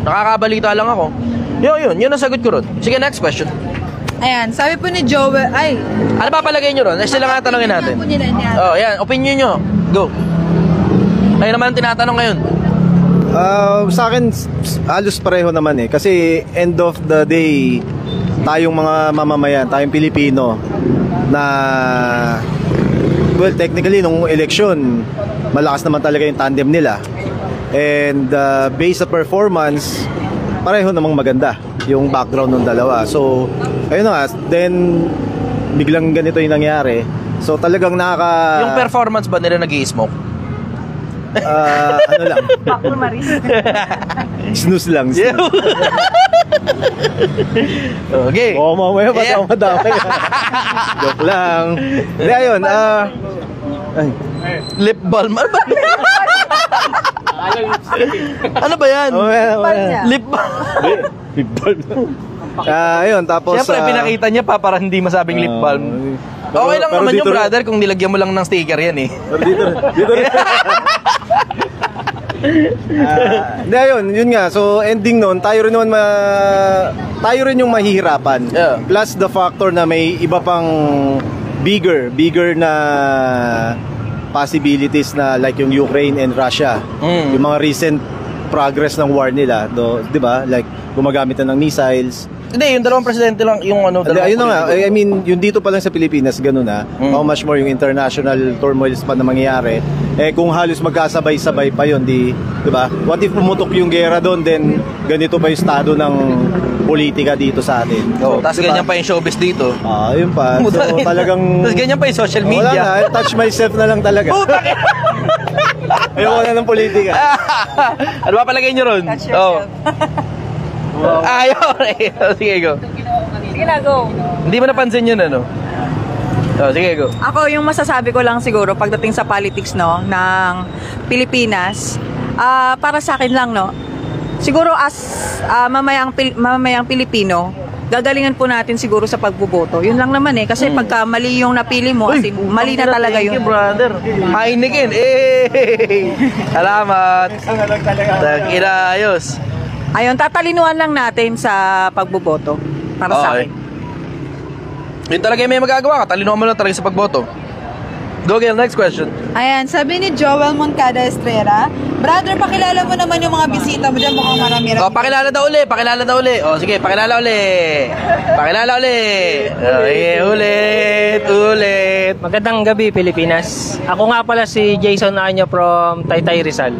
Nakakabalita lang ako. Yun ang sagot ko ron. Sige, next question. Ayan, sabi po ni Joel, ay, Ano ba palagay nyo ron? Sila nga tanongin natin. po nila niya. Oh, yan. Opinion nyo. Go. Kayo naman ang tinatanong ngayon. Sa akin, halos pareho naman eh. Kasi end of the day, tayong mga mamamayan, tayong Pilipino, na, well, technically, nung election, malakas naman talaga yung tandem nila. And based sa performance, pareho namang maganda yung background ng dalawa. So, ayun na nga, then, biglang ganito yung nangyari. So, talagang Yung performance ba nila nag-i-smoke? ano lang, Paco Maris. snooze lang. Yeah. Okay. Oo, mamaya pa Yeah. sa madamay. Joke lang. Hindi, ayun. Ay. Lip balm. Ano ba? Ano ba yan? Mamaya. Lip balm. Lip balm. Ayun, tapos... Siyempre, pinakita niya pa para hindi masabing lip balm. Okay lang naman yung brother kung nilagyan mo lang ng sticker yan eh. Dito rin. Hindi, ayun, yun nga. So, ending nun, tayo rin yung mahihirapan. Yeah. Plus the factor na may iba pang bigger na possibilities na like yung Ukraine and Russia. Yung mga recent progress ng war nila, di ba? Like, gumagamit na ng missiles. Hindi, yung dalawang presidente lang, yung ano, dalawang Ayun na nga, politiko. I mean, yung dito pa lang sa Pilipinas, gano'n na. How much more yung international turmoils pa na mangyayari. Kung halos magkasabay-sabay pa yun, di ba? What if pumutok yung gera doon, then ganito pa yung estado ng politika dito sa atin. Oh, tapos ganyan pa yung showbiz dito. Yun pa. So, talagang... Tapos ganyan pa yung social Wala media. na, touch myself na lang talaga. Ayoko na ng politika. Ano ba palagay nyo ron? Touch yourself. Ayaw. Sige, go. Sige na, go. Hindi mo napansin yun, ano? Sige, go. Ako, yung masasabi ko lang siguro pagdating sa politics, no, ng Pilipinas, para sa akin lang, no, siguro as mamayang Pilipino, gagalingan po natin siguro sa pagboboto. Yun lang naman eh. Kasi pagka mali yung napili mo, as in, mali na talaga yun. Thank you, brother. Heineken. Salamat. Inayos. Ayun, tatalinuhan lang natin sa pagboboto. Para sa akin. Yun talaga yung may magagawa ka. Talinoan mo lang talaga sa pagboto. Go, Gail. Next question. Ayan, sabi ni Joel Moncada Estrella, brother, pakilala mo naman yung mga bisita mo dyan, mukhang marami-rami. Pakilala daw uli. Sige, pakilala uli. Ulit. Magandang gabi, Pilipinas. Ako nga pala si Jason Anyo from Taytay Rizal.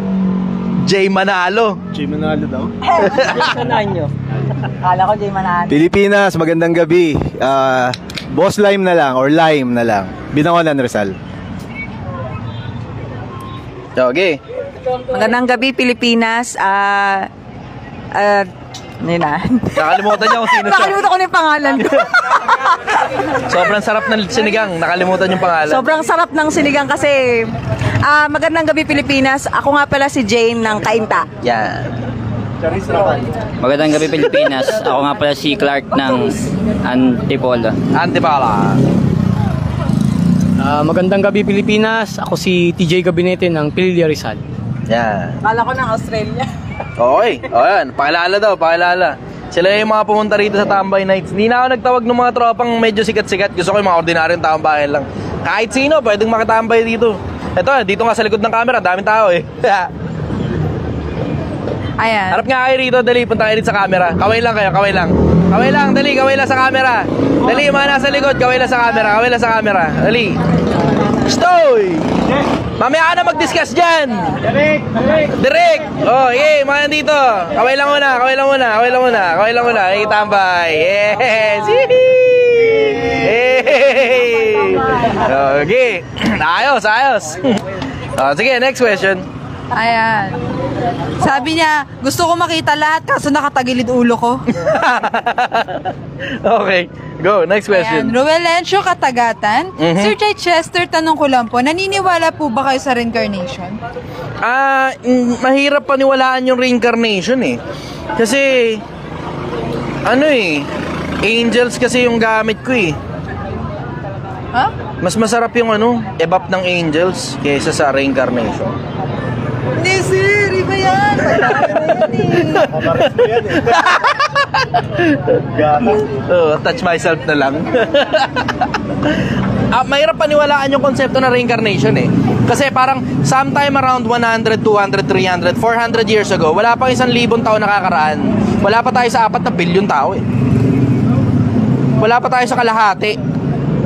Jay Manalo. Jay Manalo daw. Jason Anyo. Kala ko, Jay Manaan. Pilipinas, magandang gabi. Boss Lime na lang or Lime na lang. Binangonan, Rizal. Okay. Magandang gabi, Pilipinas. Yun na. Nakalimutan niya kung sino siya. Nakalimutan ko na yung pangalan ko. Sobrang sarap ng sinigang. Nakalimutan yung pangalan. Sobrang sarap ng sinigang kasi magandang gabi, Pilipinas. Ako nga pala si Jane ng Kainta. Yan. Magandang gabi, Pilipinas. Ako nga pala si Clark ng Antipolo. Antipala. Magandang gabi, Pilipinas. Ako si TJ Gabinete ng Pililla Rizal. Yan. Kala ko ng Australia. Okay. O yan. Pakilala daw. Sila yung mga pumunta rito sa Tambay Nights. Hindi na ako nagtawag ng mga tropang medyo sikat-sikat. Gusto ko yung mga ordinaryong taong bayan lang. Kahit sino, pwedeng makatambay dito. Ito, dito nga sa likod ng camera. Daming tao eh. Ayan. Harap nga kayo rito. Dali, punta kayo dito sa camera. Kaway lang kayo, kaway lang. Dali, kaway lang sa camera. Dali, mga nasa likod, kaway lang sa camera. Dali. Stoy! Mamaya ka na mag-discuss dyan! Direk! Oh, yeah, mga nandito. Kaway lang muna. Hey, tambay. Yes! Hey! Okay. Ayos. Sige, next question. Ayan. Sabi niya, gusto ko makita lahat kaso nakatagilid ulo ko. Okay, go. Next Ayan, question. Rowelencio Katagatan. Sir Chai Chester, tanong ko lang po, naniniwala po ba kayo sa reincarnation? Mahirap paniwalaan yung reincarnation eh. Kasi, angels kasi yung gamit ko eh. Ha? Mas masarap yung ebap ng angels kaysa sa reincarnation. Hindi sir, iba yan. Touch myself na lang. Mahirap paniwalaan yung konsepto ng reincarnation eh. Kasi parang sometime around 100, 200, 300, 400 years ago, wala pang 1,000 taon nakakaraan. Wala pa tayo sa 4 na bilyon tao eh. Wala pa tayo sa kalahati.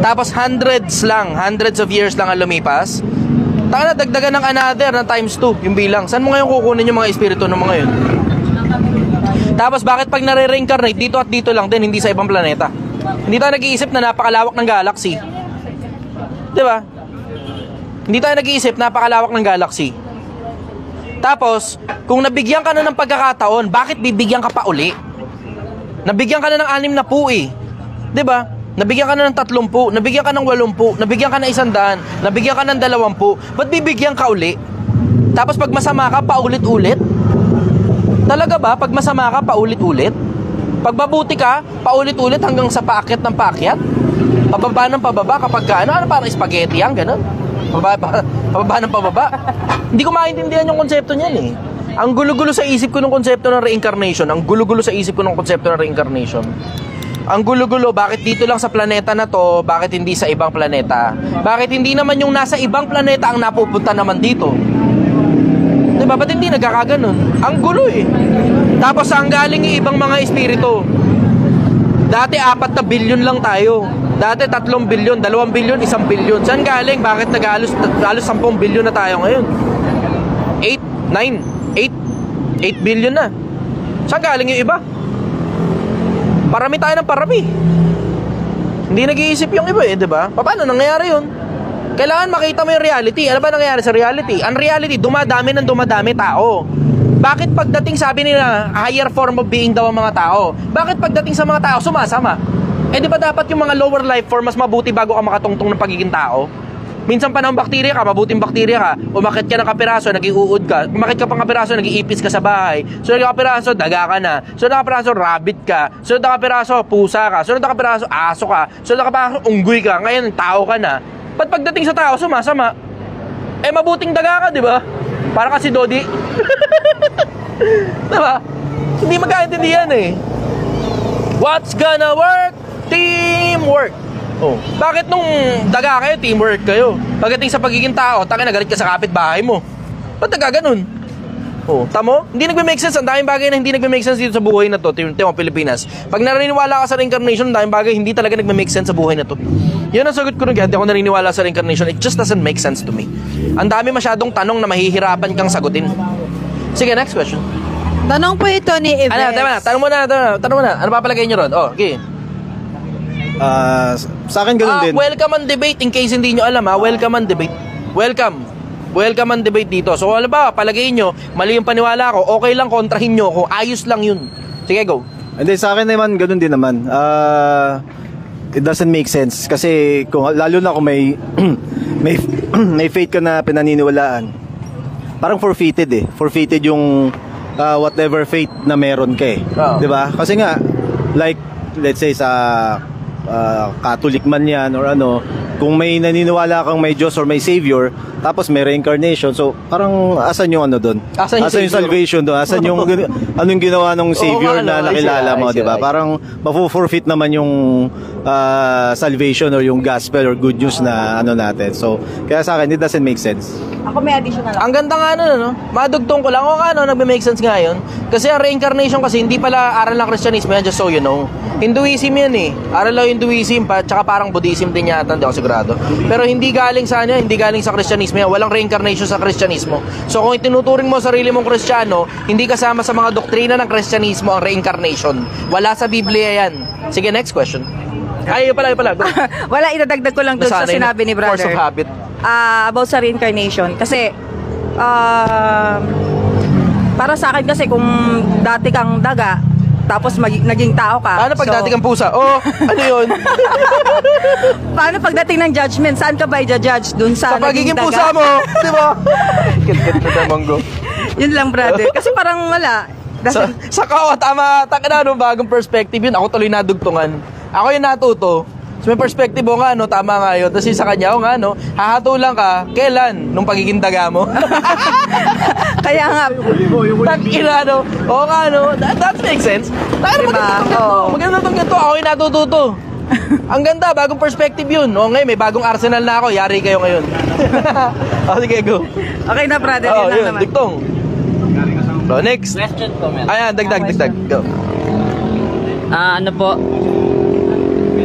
Tapos hundreds of years lang ang lumipas. Taka na, dagdagan ng another na times 2 yung bilang. Saan mo ngayon kukunin yung mga espiritu ng mga yun? Tapos bakit pag nare-reincarnate dito at dito lang din, hindi sa ibang planeta? Hindi tayo nag-iisip na napakalawak ng galaxy. Diba? Hindi tayo nag-iisip napakalawak ng galaxy. Tapos, kung nabigyan ka na ng pagkakataon, bakit bibigyan ka pa uli? Nabigyan ka na ng 6 na po eh. Diba? Nabigyan ka na ng 30, nabigyan ka ng 80, nabigyan ka ng 100, nabigyan ka ng 20. Ba't bibigyan ka uli? Tapos pag masama ka, paulit-ulit? Talaga ba? Pag masama ka, paulit-ulit? Pag mabuti ka, paulit-ulit hanggang sa paakyat ng paakyat? Pababa ng pababa kapag ka, ano parang spaghetti yan, gano'n? Pababa ng pababa? Hindi ko maintindihan yung konsepto niyan eh. Ang gulo-gulo sa isip ko ng konsepto ng reincarnation. Ang gulo-gulo sa isip ko ng konsepto ng reincarnation. Ang gulo-gulo, bakit dito lang sa planeta na to, bakit hindi sa ibang planeta? Bakit hindi naman yung nasa ibang planeta ang napupunta naman dito? Diba? Ba't hindi nagkakaganon? Ang gulo eh. Tapos saan galing yung ibang mga espiritu? Dati 4 na bilyon lang tayo. Dati 3 bilyon, 2 bilyon, 1 bilyon. Saan galing? Bakit halos 10 bilyon na tayo ngayon? 8 bilyon na. Saan galing yung iba? Parami tayo ng parami. Hindi nag-iisip yung iba eh, di ba? Paano nangyayari yun? Kailangan makita mo yung reality. Ano ba nangyayari sa reality? Ang reality, dumadami ng dumadami tao. Bakit pagdating, sabi nila, higher form of being daw ang mga tao? Bakit pagdating sa mga tao, sumasama? Eh di ba dapat yung mga lower life form mas mabuti bago ka makatungtong ng pagiging tao? Minsan pa ng bakterya ka, mabuting bakterya ka, umakit ka ng kapiraso, nag-iuud ka, umakit ka pang kapiraso, nag-iipis ka sa bahay, sunod na kapiraso, daga ka na, sunod na kapiraso, rabbit ka, sunod na kapiraso, pusa ka, sunod na kapiraso, aso ka, sunod na kapiraso, unggoy ka, ngayon, tao ka na. Ba't pagdating sa tao, sumasama? Eh, mabuting daga ka, di ba? Para kasi Dodi. Diba? Hindi magkaintindihan eh. What's gonna work? Teamwork. Oh. Bakit nung daga kayo, teamwork kayo? Pagdating sa pagiging tao, taka nagalit ka sa kapitbahay mo. Ba't nagaganon? Oh, tamo? Hindi nagme-make sense. Ang daming bagay na hindi nagme-make sense dito sa buhay na to, Timo Pilipinas. Pag naniniwala ka sa reincarnation, ang daming bagay hindi talaga nagme-make sense sa buhay na to. Yan ang sagot ko rin, kaya hindi ako naniniwala sa reincarnation. It just doesn't make sense to me. Ang dami masyadong tanong na mahihirapan kang sagutin. Sige, next question. Tanong po ito ni Ives. Tanong mo na. Ano papalagay nyo ron? Oh, okay. Sa akin ganun din. Welcome and debate. In case hindi nyo alam welcome and debate. Welcome and debate dito. So alam ba, palagay nyo, mali yung paniwala ko, okay lang, kontrahin nyo ko, ayos lang yun. Sige, go. Hindi, sa akin naman ganun din naman. It doesn't make sense kasi lalo na kung may may faith ka na pinaniniwalaan. Parang forfeited yung whatever faith na meron ka eh. 'Di ba? Kasi nga like let's say sa Catholic man yan or ano, kung may naniniwala kang may Diyos or may Savior, tapos may reincarnation, so parang asan yung ano doon? Asan yung salvation doon? Asan yung anong ginawa ng Savior na nakilala mo, di ba? Parang mafo-forfeit naman yung salvation or yung gospel or good news na ano natin. So, kaya sa akin, it doesn't make sense. Ako may additional lang. Ang ganda nga no? Madugtong ko lang. O ano, nagme-make sense nga yun. Kasi ang reincarnation kasi, hindi pala aral ng Christianism yan, just so you know. Hinduism yan eh. Aral lang Hinduism pa, tsaka parang Buddhism din yata, hindi ako sigurado. Pero hindi galing sa ano, hindi galing sa Christianismo yan. Walang reincarnation sa Christianismo. So kung itinuturing mo sarili mong Kristiyano, hindi kasama sa mga doktrina ng Christianismo ang reincarnation. Wala sa Biblia yan. Sige, next question. Ay, pala. Wala, idadagdag ko lang dun sa sinabi ni brother. Force of habit. About sa reincarnation. Kasi, Para sa akin kasi kung dati kang daga, tapos naging tao ka. Paano pag dati kang pusa? Oh, ano yun? Paano pagdating ng judgment? Saan ka ba i-judge? Dun sa Sa pagiging naging pusa daga? mo, di ba? Kit-kit na tamanggo. Yun lang, brother. Kasi parang wala. Sa kawa, tama, taka na, bagong perspective yun. Ako tuloy nadugtungan. Ako yung natuto. So may perspective mo nga, no, tama nga yun. Tapos sa kanya, nga, no, hahatulan ka, kailan? Nung pagiging daga mo. Kaya nga, Tangina, no? Oo nga, no? That makes sense. Diba? Oo. Maganda itong ganito. Ako yung natututo. Ang ganda, bagong perspective yun. O ngayon, may bagong arsenal na ako. Yari kayo ngayon. O, sige, go. okay na, brother. Oo, Yun lang yun, naman. digtong. So, next. Question po, meron. Ayan, dagdag. Go. Ano po?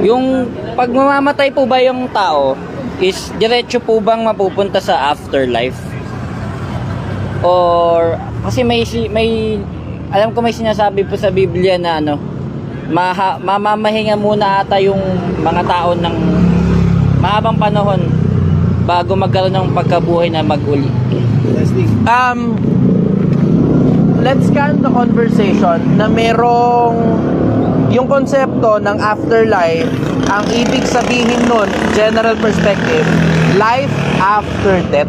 Yung pag mamamatay po ba yung tao, is diretso po bang mapupunta sa afterlife? Or kasi may alam ko may sinasabi po sa Biblia na ano, mamamahinga muna ata yung mga tao ng mahabang panahon bago magkaroon ng pagkabuhay na mag-uli. Let's scan the conversation na merong yung konsepto ng afterlife, ang ibig sabihin nun, general perspective, life after death.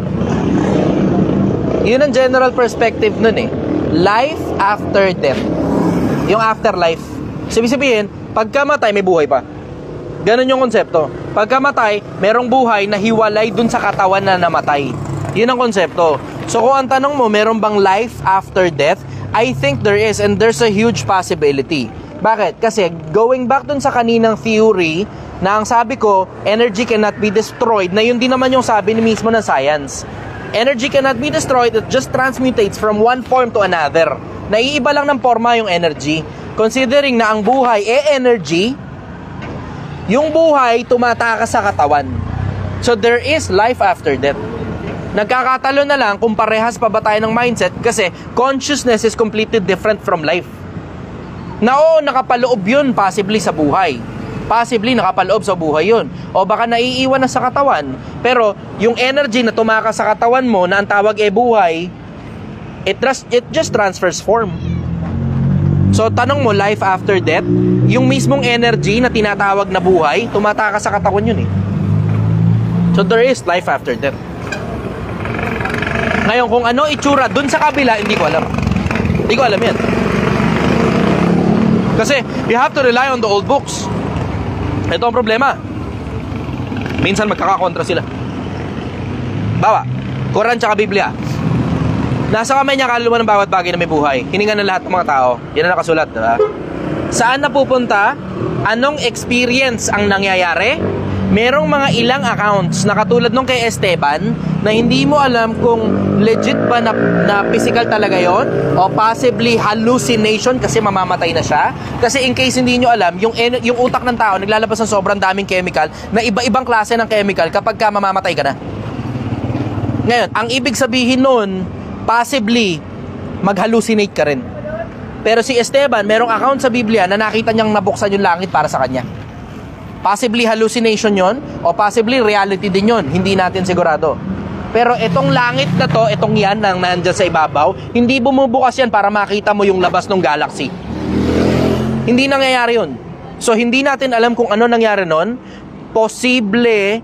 Yun ang general perspective nun eh. Life after death. Yung afterlife. So, ibig sabihin, pagkamatay, may buhay pa. Ganon yung konsepto. Pagkamatay, merong buhay na hiwalay dun sa katawan na namatay. Yun ang konsepto. So, kung ang tanong mo, meron bang life after death? I think there is, and there's a huge possibility. Bakit? Kasi going back dun sa kaninang theory na ang sabi ko, energy cannot be destroyed, na yun din naman yung sabi ni mismo ng science. Energy cannot be destroyed, it just transmutates from one form to another. Naiiba lang ng forma yung energy. Considering na ang buhay energy, yung buhay tumatakas sa katawan. So there is life after death. Nagkakatalo na lang kung parehas pa ba tayo ng mindset kasi consciousness is completely different from life. Na oo, nakapaloob yun possibly sa buhay. Possibly nakapaloob sa buhay yun. O baka naiiwan na sa katawan. Pero yung energy na tumakas sa katawan mo na ang tawag buhay, it just transfers form. So tanong mo, life after death, yung mismong energy na tinatawag na buhay, tumatakas sa katawan yun eh. So there is life after death. Ngayon, kung ano itsura dun sa kabila, hindi ko alam. Hindi ko alam yan. Kasi you have to rely on the old books. Ito ang problema. Minsan magkakakontra sila. Bawa, Quran tsaka Biblia. Nasa kamay niya kaluluwa ng bawat bagay na may buhay. Hiningan ng lahat ng mga tao. Yan ang nakasulat, diba? Saan napupunta? Anong experience ang nangyayari? Merong mga ilang accounts na katulad nung kay Esteban na hindi mo alam kung legit ba na physical talaga yon o possibly hallucination kasi mamamatay na siya. Kasi in case hindi nyo alam, yung utak ng tao naglalabas ng sobrang daming chemical na iba-ibang klase ng chemical kapag ka mamamatay ka na. Ngayon, ang ibig sabihin nun, possibly mag-hallucinate ka rin. Pero si Esteban, merong account sa Biblia na nakita niyang nabuksan yung langit para sa kanya. Possibly hallucination yon o possibly reality din yon, hindi natin sigurado. Pero itong langit na to, itong yan nang nandyan sa ibabaw, hindi bumubukas yan para makita mo yung labas ng galaxy. Hindi nangyayari yun. So hindi natin alam kung ano nangyari nun. Posible,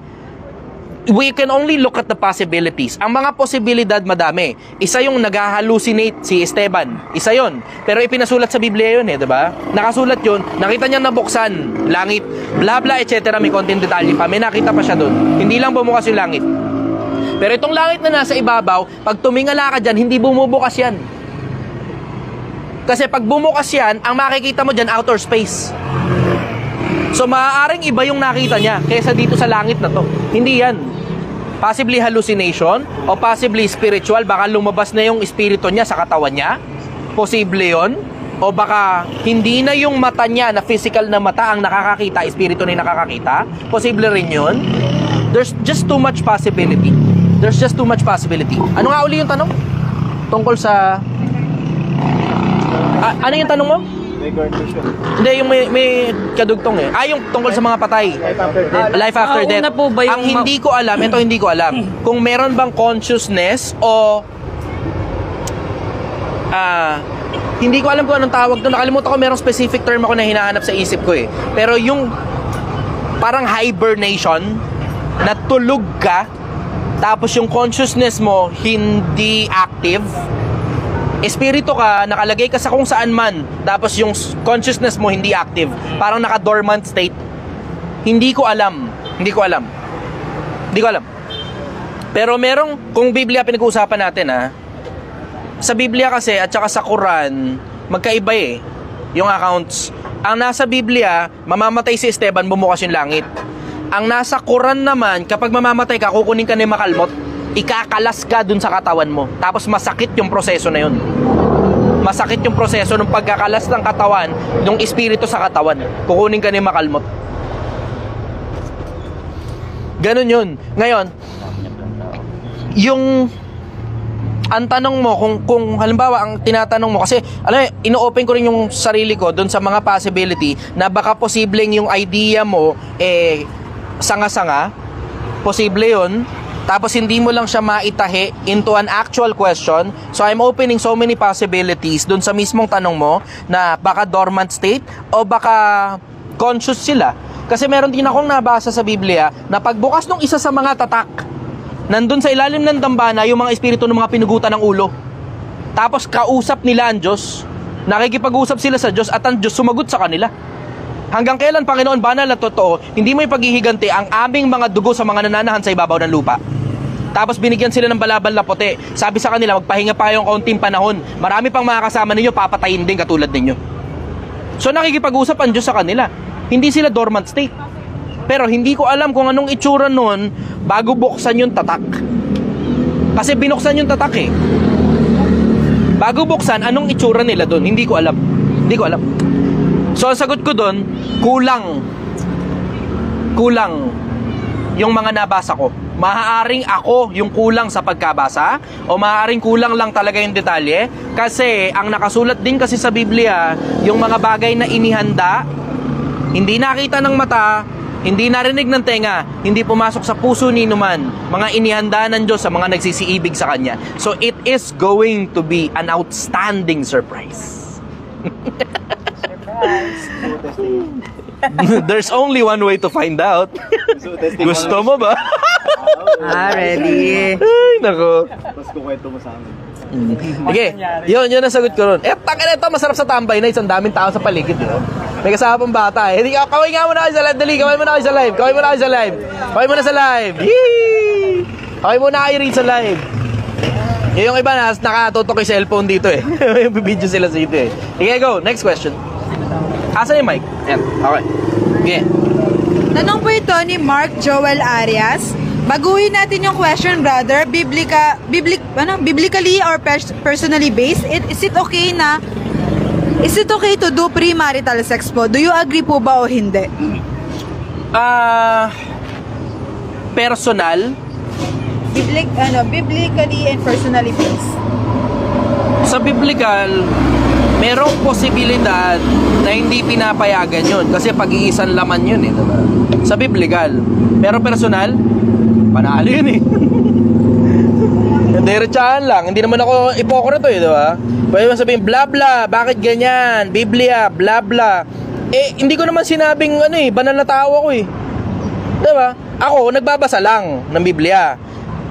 we can only look at the possibilities. Ang mga posibilidad madami. Isa yung nag-hallucinate si Esteban. Isa yon. Pero ipinasulat sa Biblia yun diba? Nakasulat yun. Nakita niya nabuksan langit, bla bla etc. May konting detalye pa. May nakita pa siya dun. Hindi lang bumukas yung langit. Pero itong langit na nasa ibabaw, pag tumingala ka dyan, hindi bumubukas yan. Kasi pag bumukas yan, ang makikita mo dyan, outer space. So maaaring iba yung nakita niya kaysa dito sa langit na to. Hindi yan. Possibly hallucination o possibly spiritual. Baka lumabas na yung espiritu niya sa katawan niya. Posible yon. O baka hindi na yung mata niya na physical na mata ang nakakakita, espiritu na yung nakakakita. Posible rin yun. There's just too much possibility. There's just too much possibility. Ano nga uli yung tanong? Tungkol sa... ano yung tanong mo? Hindi, yung may kadugtong yung tungkol sa mga patay. Life after death. Una po ba yung ang hindi ko alam, ito hindi ko alam. Kung meron bang consciousness o hindi ko alam kung anong tawag doon. Nakalimutan ko, merong specific term ako na hinahanap sa isip ko eh. Pero yung parang hibernation, na tulog ka, tapos yung consciousness mo hindi active. Espiritu ka, nakalagay ka sa kung saan man, tapos yung consciousness mo hindi active. Parang naka-dormant state. Hindi ko alam. Pero merong, kung Biblia pinag-uusapan natin sa Biblia kasi at saka sa Quran, magkaiba yung accounts. Ang nasa Biblia, mamamatay si Esteban, bumukas yung langit. Ang nasa Quran naman, kapag mamamatay ka, kukunin ka ni makalmot, ikakalas ka dun sa katawan mo. Tapos masakit yung proseso na yun. Masakit yung proseso ng pagkakalas ng katawan, ng espiritu sa katawan. Kukunin ka ni makalmot. Ganun yun. Ngayon, yung ang tanong mo, kung halimbawa ang tinatanong mo, kasi alam mo, ino-open ko rin yung sarili ko doon sa mga possibility na baka posibleng yung idea mo sanga-sanga, posible yun, tapos hindi mo lang siya maitahi into an actual question. So I'm opening so many possibilities doon sa mismong tanong mo na baka dormant state o baka conscious sila. Kasi meron din akong nabasa sa Biblia na pagbukas ng isa sa mga tatak, nandun sa ilalim ng dambana yung mga espiritu ng mga pinugutan ng ulo. Tapos kausap nila ang Diyos. Nakikipag-usap sila sa Diyos at ang Diyos sumagot sa kanila. Hanggang kailan, Panginoon, banal at totoo, hindi mo ipaghihiganti ang aming mga dugo sa mga nananahan sa ibabaw ng lupa. Tapos binigyan sila ng balabal na puti. Sabi sa kanila, magpahinga pa kayong kaunting panahon. Marami pang mga kasama ninyo, papatayin din katulad ninyo. So nakikipag-usap ang Diyos sa kanila. Hindi sila dormant state. Pero hindi ko alam kung anong itsura nun bago buksan yung tatak. Kasi binuksan yung tatak Bago buksan, anong itsura nila dun? Hindi ko alam. So ang sagot ko dun, kulang yung mga nabasa ko. Maaaring ako yung kulang sa pagkabasa o maaaring kulang lang talaga yung detalye. Kasi ang nakasulat din kasi sa Biblia, yung mga bagay na inihanda, hindi nakita ng mata, hindi narinig ng tenga, hindi pumasok sa puso ni numan, mga inihanda ng Diyos sa mga nagsisiibig sa Kanya. So it is going to be an outstanding surprise. There's only one way to find out. Gusto mo ba? Ready. Ay, nako. Tapos kukwento mo sa amin. Sige, yun ang sagot ko ron. Takin ito, masarap sa tambay na isang daming tao sa paligid. May kasama pang bata kaway nga muna kayo sa live. Dali, kaway muna kayo sa live. Kaway muna sa live. Yee! Kaway muna kayo rin sa live. Yung iba nakatutok yung cellphone dito May video sila sa dito Sige, go. Next question. Asan yung mic? Yan. Okay. Okay. Tanong po ito ni Mark Joel Arias. Baguhin natin yung question, brother. Biblically or personally based, is it okay to do premarital sex po? Do you agree po ba o hindi? Personal? Biblically and personally based. Sa biblical, merong posibilidad na hindi pinapayagan yun kasi pag-iisang laman yun diba? Sa biblical. Pero personal, panalo yun Diretsahan lang. Hindi naman ako ipokrito diba? Pwede mo sabihin, bla bla, bakit ganyan? Biblia, bla bla. Hindi ko naman sinabing banal na tao ako diba? Ako, nagbabasa lang ng Biblia.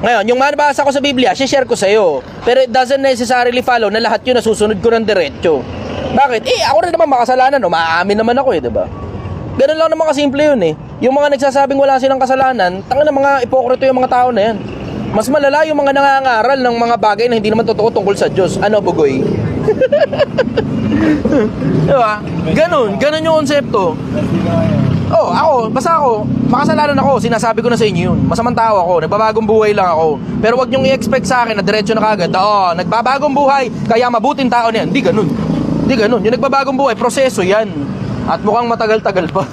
Ngayon, yung mabasa ko sa Biblia, share ko sa'yo. Pero it doesn't necessarily follow na lahat yun nasusunod ko ng diretso. Bakit? Ako rin naman makasalanan, maaamin naman ako diba? Ganun lang naman kasimple yun Yung mga nagsasabing wala silang kasalanan, tangin na mga ipokrito yung mga tao na yan. Mas malala yung mga nangangaral ng mga bagay na hindi naman totoo tungkol sa Diyos. Ano, Bugoy? Diba? Ganun yung konsepto. Basta ako, makasalanan ako, sinasabi ko na sa inyo yun. Masamang tao ako, nagbabagong buhay lang ako. Pero wag niyong i-expect sa akin na diretso na kagad. Nagbabagong buhay, kaya mabuting tao na yan. Hindi ganun. Yung nagbabagong buhay, proseso yan. At mukhang matagal-tagal pa.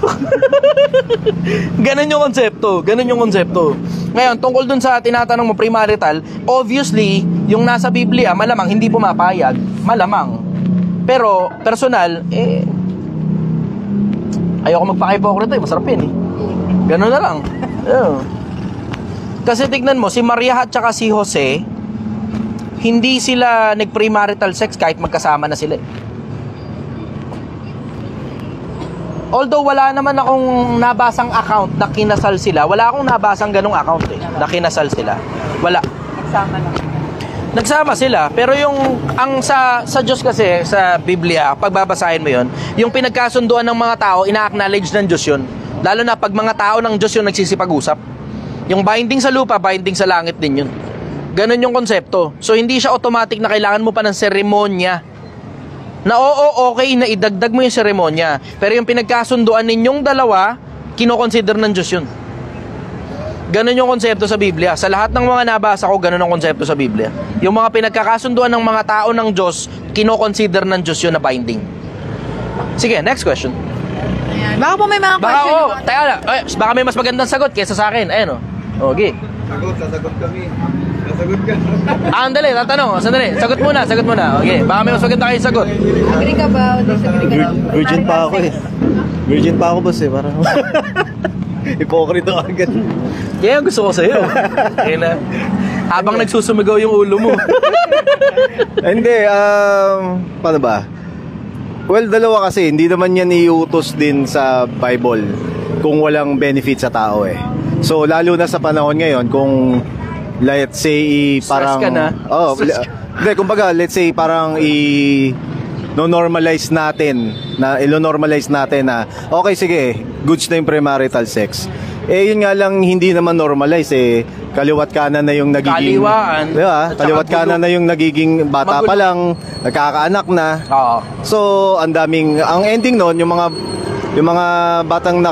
Ganun yung konsepto. Ngayon, tungkol dun sa tinatanong mo premarital, obviously, yung nasa Biblia, malamang hindi pumapayag. Malamang. Pero, personal, ayoko magpaka-hipokrito masarap yun Ganun na lang. Kasi tignan mo, si Maria at saka si Jose, hindi sila nag-premarital sex kahit magkasama na sila. Although wala naman akong nabasang account na kinasal sila. Wala akong nabasang ganong account na kinasal sila. Wala. Nagsama sila. Pero yung sa Diyos kasi, sa Biblia, pagbabasahin mo yun, yung pinagkasunduan ng mga tao, ina-acknowledge ng Diyos yun. Lalo na pag mga tao ng Diyos yung nagsisipag-usap. Yung binding sa lupa, binding sa langit din yun. Ganon yung konsepto. So hindi siya automatic na kailangan mo pa ng seremonya. Na okay na idagdag mo yung seremonya. Pero yung pinagkasunduan ninyong dalawa, kinoconsider ng Diyos yun. Ganon yung konsepto sa Biblia. Sa lahat ng mga nabasa ko, ganon ang konsepto sa Biblia. Yung mga pinagkakasunduan ng mga tao ng Diyos, kinoconsider ng Diyos yun na binding. Sige, next question. Baka po may mga question. Baka may mas magandang sagot kesa sa akin. Ayan o. Okay. Sasagot kami. Sasagot ka. Andali, tatanong. Sandali. Sagot muna. Okay. Baka may mas maganda kayong sagot. Agree ka ba? O disagree ka ba? Virgin pa ako eh. Virgin pa ako, boss eh. Parang hipokrito agad. Yan ang gusto ko sa'yo. Habang nagsusumigaw yung ulo mo. Hindi, paano ba? Well, dalawa kasi, hindi naman yan iutos din sa Bible kung walang benefit sa tao eh. So, lalo na sa panahon ngayon, kung let's say, parang... Stress ka na? Oh, hindi, kumbaga, let's say, parang no-normalize natin na okay, sige, goods na yung premarital sex. Eh, yun nga lang, hindi naman normalize eh. Kaliwat kanan na yung nagiging... Kaliwaan. Diba? Kaliwat kanan na yung nagiging bata pa lang, nagkakaanak na. Oo. So, ang ending nun, yung mga batang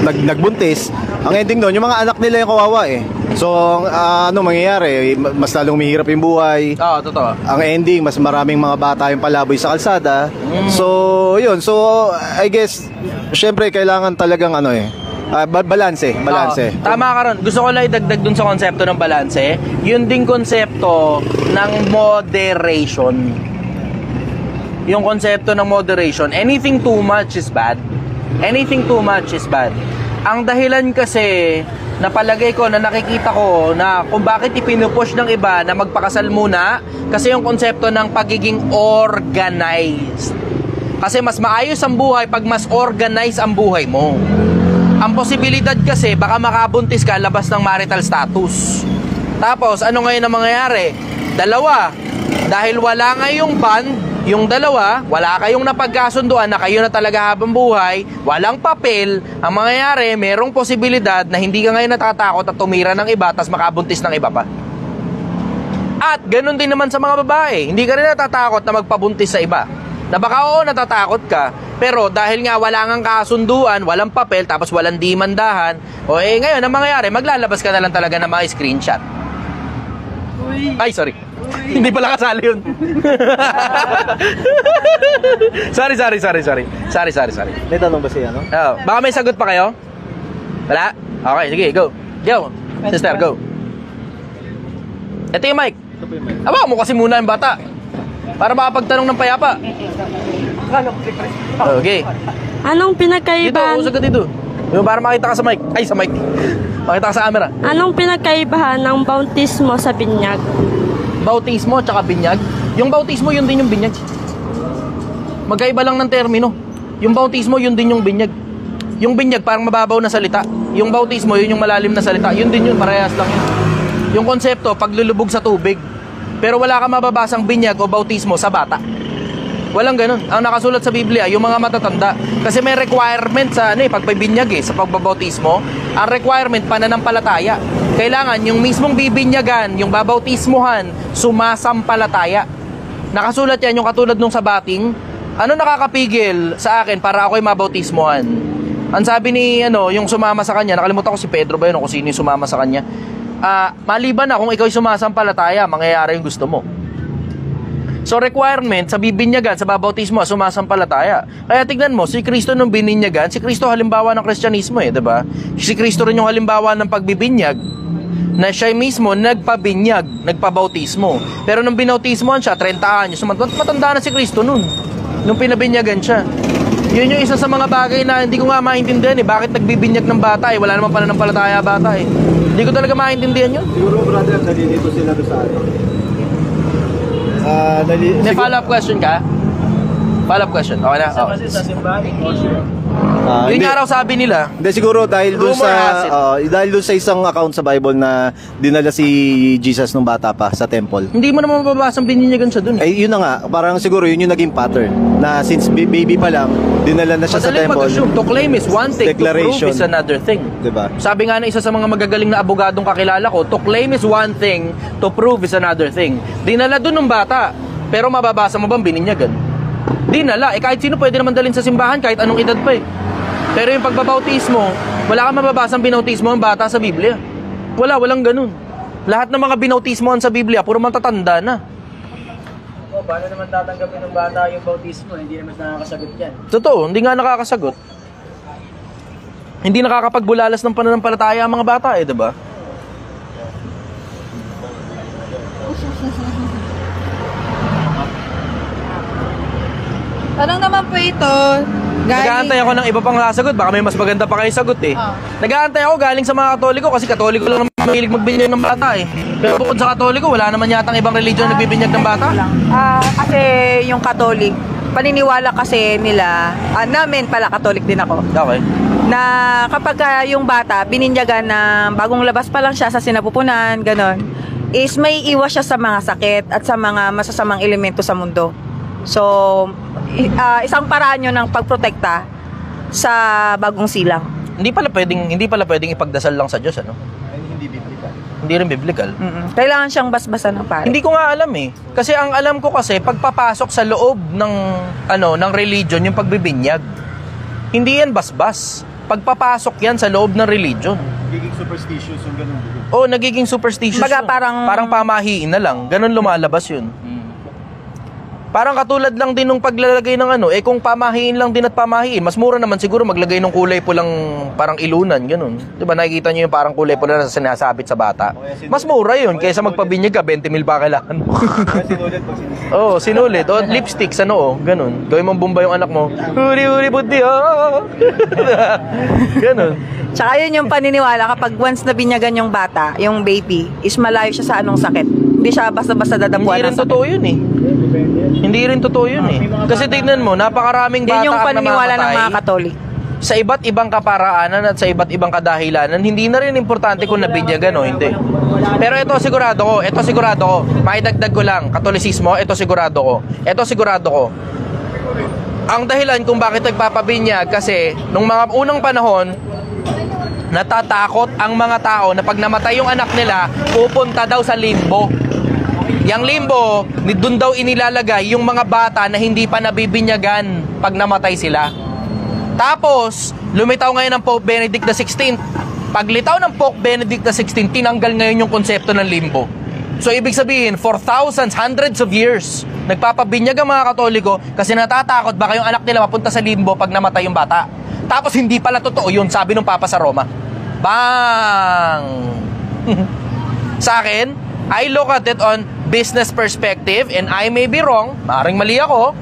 nagbuntis, ang ending nun, yung mga anak nila yung kawawa eh. So, ano mangyayari? Mas lalong mahirap yung buhay. Oo, totoo. Ang ending, mas maraming mga bata yung palaboy sa kalsada. So, yun. So, I guess, syempre, kailangan talagang balanse. Tama ka ron. Gusto ko lang idagdag dun sa konsepto ng balanse. Yun ding konsepto ng moderation. Yung konsepto ng moderation. Anything too much is bad. Ang dahilan kasi napalagay ko na nakikita ko na kung bakit ipinupush ng iba na magpakasal muna kasi yung konsepto ng pagiging organized. Kasi mas maayos ang buhay pag mas organized ang buhay mo. Ang posibilidad kasi baka makabuntis ka labas ng marital status. Tapos ano ngayon ang mangyayari? Dalawa. Dahil wala ngayong bond, yung dalawa, wala kayong napagkasunduan na kayo na talaga habang buhay, walang papel, ang mangyayari, merong posibilidad na hindi ka ngayon natatakot at tumira ng iba tas makabuntis ng iba pa. At ganun din naman sa mga babae, hindi ka rin natatakot na magpabuntis sa iba. Na baka natatakot ka, pero dahil nga wala ngang kasunduan, walang papel, tapos walang dimandahan, ngayon ang mangyayari, maglalabas ka na lang talaga ng mga screenshot. Ay, sorry. Hindi pala kasali yun. Sorry. May tanong ba siya, no? Baka may sagot pa kayo? Wala? Okay, sige, go. Sister, go. Ito yung mic. Aba mo kasi muna yung bata para makapagtanong ng payapa. Okay. Anong pinagkaibahan? Dito, usag ka dito. Para makita ka sa mic. Ay, sa mic. Makita ka sa camera. Anong pinagkaibahan ng bautismo sa binyag? Bautismo at saka binyag. Yung bautismo, yun din yung binyag. Magkaiba lang ng termino. Yung bautismo, yun din yung binyag. Yung binyag, parang mababaw na salita. Yung bautismo, yun yung malalim na salita. Yun din yun, parehas lang yun. Yung konsepto, paglulubog sa tubig. Pero wala ka mababasang binyag o bautismo sa bata. Walang ganun. Ang nakasulat sa Biblia, yung mga matatanda. Kasi may requirement sa pagbibinyag sa pagbabautismo. Ang requirement, pananampalataya. Kailangan yung mismong bibinyagan, yung babautismuhan, sumasampalataya. Nakasulat yan yung katulad nung sa bating. Ano nakakapigil sa akin para ako'y mabautismuhan? Ang sabi ni yung sumama sa kanya, nakalimutan ko si Pedro ba yun o kung sino yung sumama sa kanya. Maliban na kung ikaw'y sumasampalataya, mangyayari yung gusto mo. So requirement sa bibinyagan, sa babautismo, sumasampalataya. Kaya tignan mo, si Kristo nung bininyagan, si Kristo halimbawa ng Kristyanismo diba? Si Kristo rin yung halimbawa ng pagbibinyag, na siya mismo nagpabinyag, nagpabautismo. Pero nung binautismohan siya, 30 anyos, matanda na si Kristo nun, nung pinabinyagan siya. Yun yung isa sa mga bagay na hindi ko nga maintindihan eh. Bakit nagbibinyag ng bata eh? Wala naman pananampalataya bata eh. Hindi ko talaga maintindihan yun. Siguro brother, nalilito sila doon sa ano. May follow-up question ka? Follow-up question. Okay na? Okay. Kasi sa simbahan, Yun nga raw sabi nila. Hindi, siguro dahil doon Rumor has it. dahil doon sa isang account sa Bible na dinala si Jesus nung bata pa sa temple. Hindi mo naman mababasang bininyagan siya dun eh. Ay, yun na nga, parang siguro yun yung naging pattern na since baby pa lang, dinala na siya sa Madaling temple. mag-assume. To claim is one thing, to Declaration. prove is another thing. Diba? Sabi nga na isa sa mga magagaling na abogadong kakilala ko, to claim is one thing, to prove is another thing. Dinala dun ng bata, pero mababasa mo bang bininyagan? Dinala. Eh kahit sino pwede naman dalhin sa simbahan, kahit anong edad pa eh. Pero yung pagbabautismo, wala kang mababasang binautismo ang bata sa Biblia. Walang ganun. Lahat ng mga binautismoan sa Biblia, puro matatanda na. paano naman tatanggapin ng bata yung bautismo? Hindi naman nakakasagot yan. Totoo, hindi nga nakakasagot. Hindi nakakapagbulalas ng pananampalataya ang mga bata eh, diba? Tanong naman po ito. Nag-aantay ako ng iba pang sasagot. Baka may mas maganda pa kayo sagot eh. Nag-aantay ako galing sa mga Katoliko kasi Katoliko lang naman mahilig magbinyag ng bata eh. Pero bukod sa Katoliko, wala naman yatang ibang religion na nagbibinyag ng bata. Kasi yung Katolik, paniniwala kasi nila, namin pala Katolik din ako, Okay. na kapag yung bata, bininyagan na bagong labas pa lang siya sa sinapupunan, ganon, is may iwas siya sa mga sakit at sa mga masasamang elemento sa mundo. So, isang paraan yun ng pagprotekta sa bagong silang. Hindi pala pwedeng ipagdasal lang sa Diyos, ano? Hindi biblical. Hindi rin biblical. Kailangan siyang basbasan ng pare. Hindi ko nga alam eh. Kasi ang alam ko kasi pagpapasok sa loob ng religion yung pagbibinyag. Hindi yan basbas. Pagpapasok yan sa loob ng religion. Nagiging superstitious yung ganun. Oh, nagiging superstitious. Baga, yun. parang pamahiin na lang. Ganun lumalabas yun. Parang katulad lang din nung paglalagay ng kung pamahiin lang din at pamahiin, mas mura naman siguro maglagay ng kulay pulang parang ilunan, ganun. 'Di ba nakikita niyo yung parang kulay pula na sinasabit sa bata? Mas mura 'yun kaysa magpabinyag ka 20,000 pa kailangan. Sinulit pag sinulit. Oh, sinulit. O lipstick sa noo, ganun. Gawin mong bomba yung anak mo. Huri buti oh. Ganun. Tsaka yun yung paniniwala kapag once na binyagan yung bata, yung baby, is malayo siya sa anong sakit. Hindi siya basta-basta dadapuan Hindi rin ng sakit. totoo yun eh. Hindi rin totoo yun eh. Kasi tignan mo, napakaraming bata Yan yung ang paniniwala ng namamatay mga Katolik. sa iba't ibang kaparaanan at sa iba't ibang kadahilanan. Hindi na rin importante kung nabinyagan o hindi. Pero ito sigurado ko, maidagdag ko lang, Katolisismo, ito sigurado ko. Ang dahilan kung bakit nagpapabinyag kasi nung mga unang panahon, natatakot ang mga tao na pag namatay yung anak nila, pupunta daw sa limbo. Yang limbo, doon daw inilalagay yung mga bata na hindi pa nabibinyagan pag namatay sila. Tapos, lumitaw ngayon ng Pope Benedict XVI. Paglitaw ng Pope Benedict XVI, tinanggal ngayon yung konsepto ng limbo. So, ibig sabihin, for thousands, hundreds of years, nagpapabinyag ang mga Katoliko kasi natatakot baka yung anak nila mapunta sa limbo pag namatay yung bata. Tapos, hindi pala totoo yun, sabi ng Papa sa Roma. Bang! Sa akin, I look at it on business perspective and I may be wrong, maaaring mali ako,